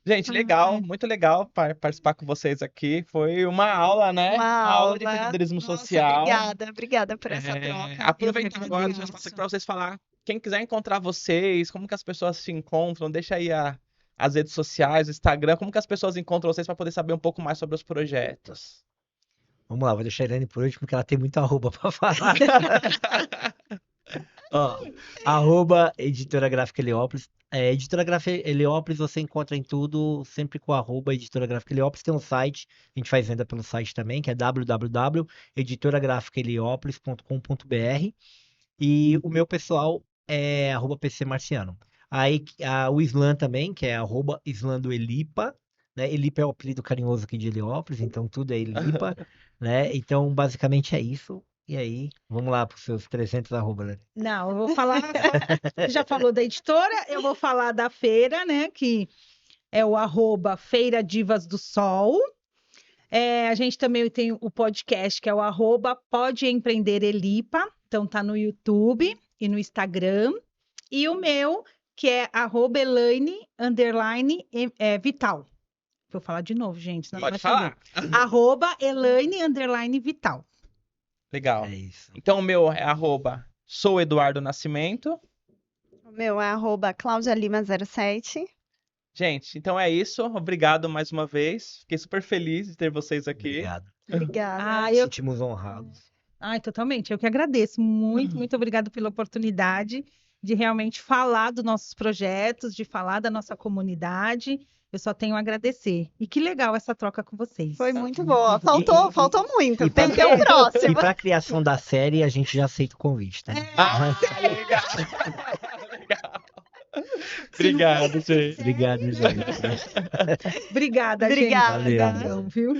Gente, legal, muito legal participar com vocês aqui. Foi uma aula, né? Uma aula de aula. empreendedorismo Nossa, social. obrigada por essa troca. Aproveitar agora o agradeço. espaço aqui para vocês falar. Quem quiser encontrar vocês, como que as pessoas se encontram, deixa aí as redes sociais, o Instagram, como que as pessoas encontram vocês para poder saber um pouco mais sobre os projetos. Vamos lá, vou deixar a Helene por último, porque ela tem muita arroba pra falar. Ó, arroba Editora Gráfica Heliópolis. Editora Gráfica Heliópolis você encontra em tudo, sempre com arroba Editora Gráfica Heliópolis. Tem um site, a gente faz venda pelo site também, que é www.editoragraficaheliopolis.com.br. E o meu pessoal é arroba PC Marciano. Aí o Islam também, que é arroba Islandoelipa, né? Elipa é o apelido carinhoso aqui de Heliópolis, então tudo é Elipa, né? Então, basicamente é isso. E aí, vamos lá para os seus 300 arroba, né? Não, eu vou falar. Você já falou da editora, eu vou falar da feira, né? Que é o arroba Feira Divas do Sol. A gente também tem o podcast, que é o arroba Pode Empreender Elipa. Então tá no YouTube e no Instagram. E o meu, que é arroba Elaine_Vital. Vou falar de novo, gente. Senão Pode vai saber. falar. Arroba Elaine_Vital. Legal. É isso. Então o meu é arroba Sou Eduardo Nascimento. O meu é arroba claudialima07. Gente, então é isso. Obrigado mais uma vez. Fiquei super feliz de ter vocês aqui. Obrigado. Obrigada. Eu Sentimos honrados. totalmente. Eu que agradeço. Muito, muito obrigada pela oportunidade de realmente falar dos nossos projetos, de falar da nossa comunidade. Eu só tenho a agradecer. E que legal essa troca com vocês. Foi muito boa. Faltou muito. e Tem que ter o E próximo. para a criação da série, a gente já aceita o convite, tá? Legal. Legal. Obrigado, gente. Obrigado, gente. Obrigada, gente. Obrigada. Valeu. Obrigadão, viu?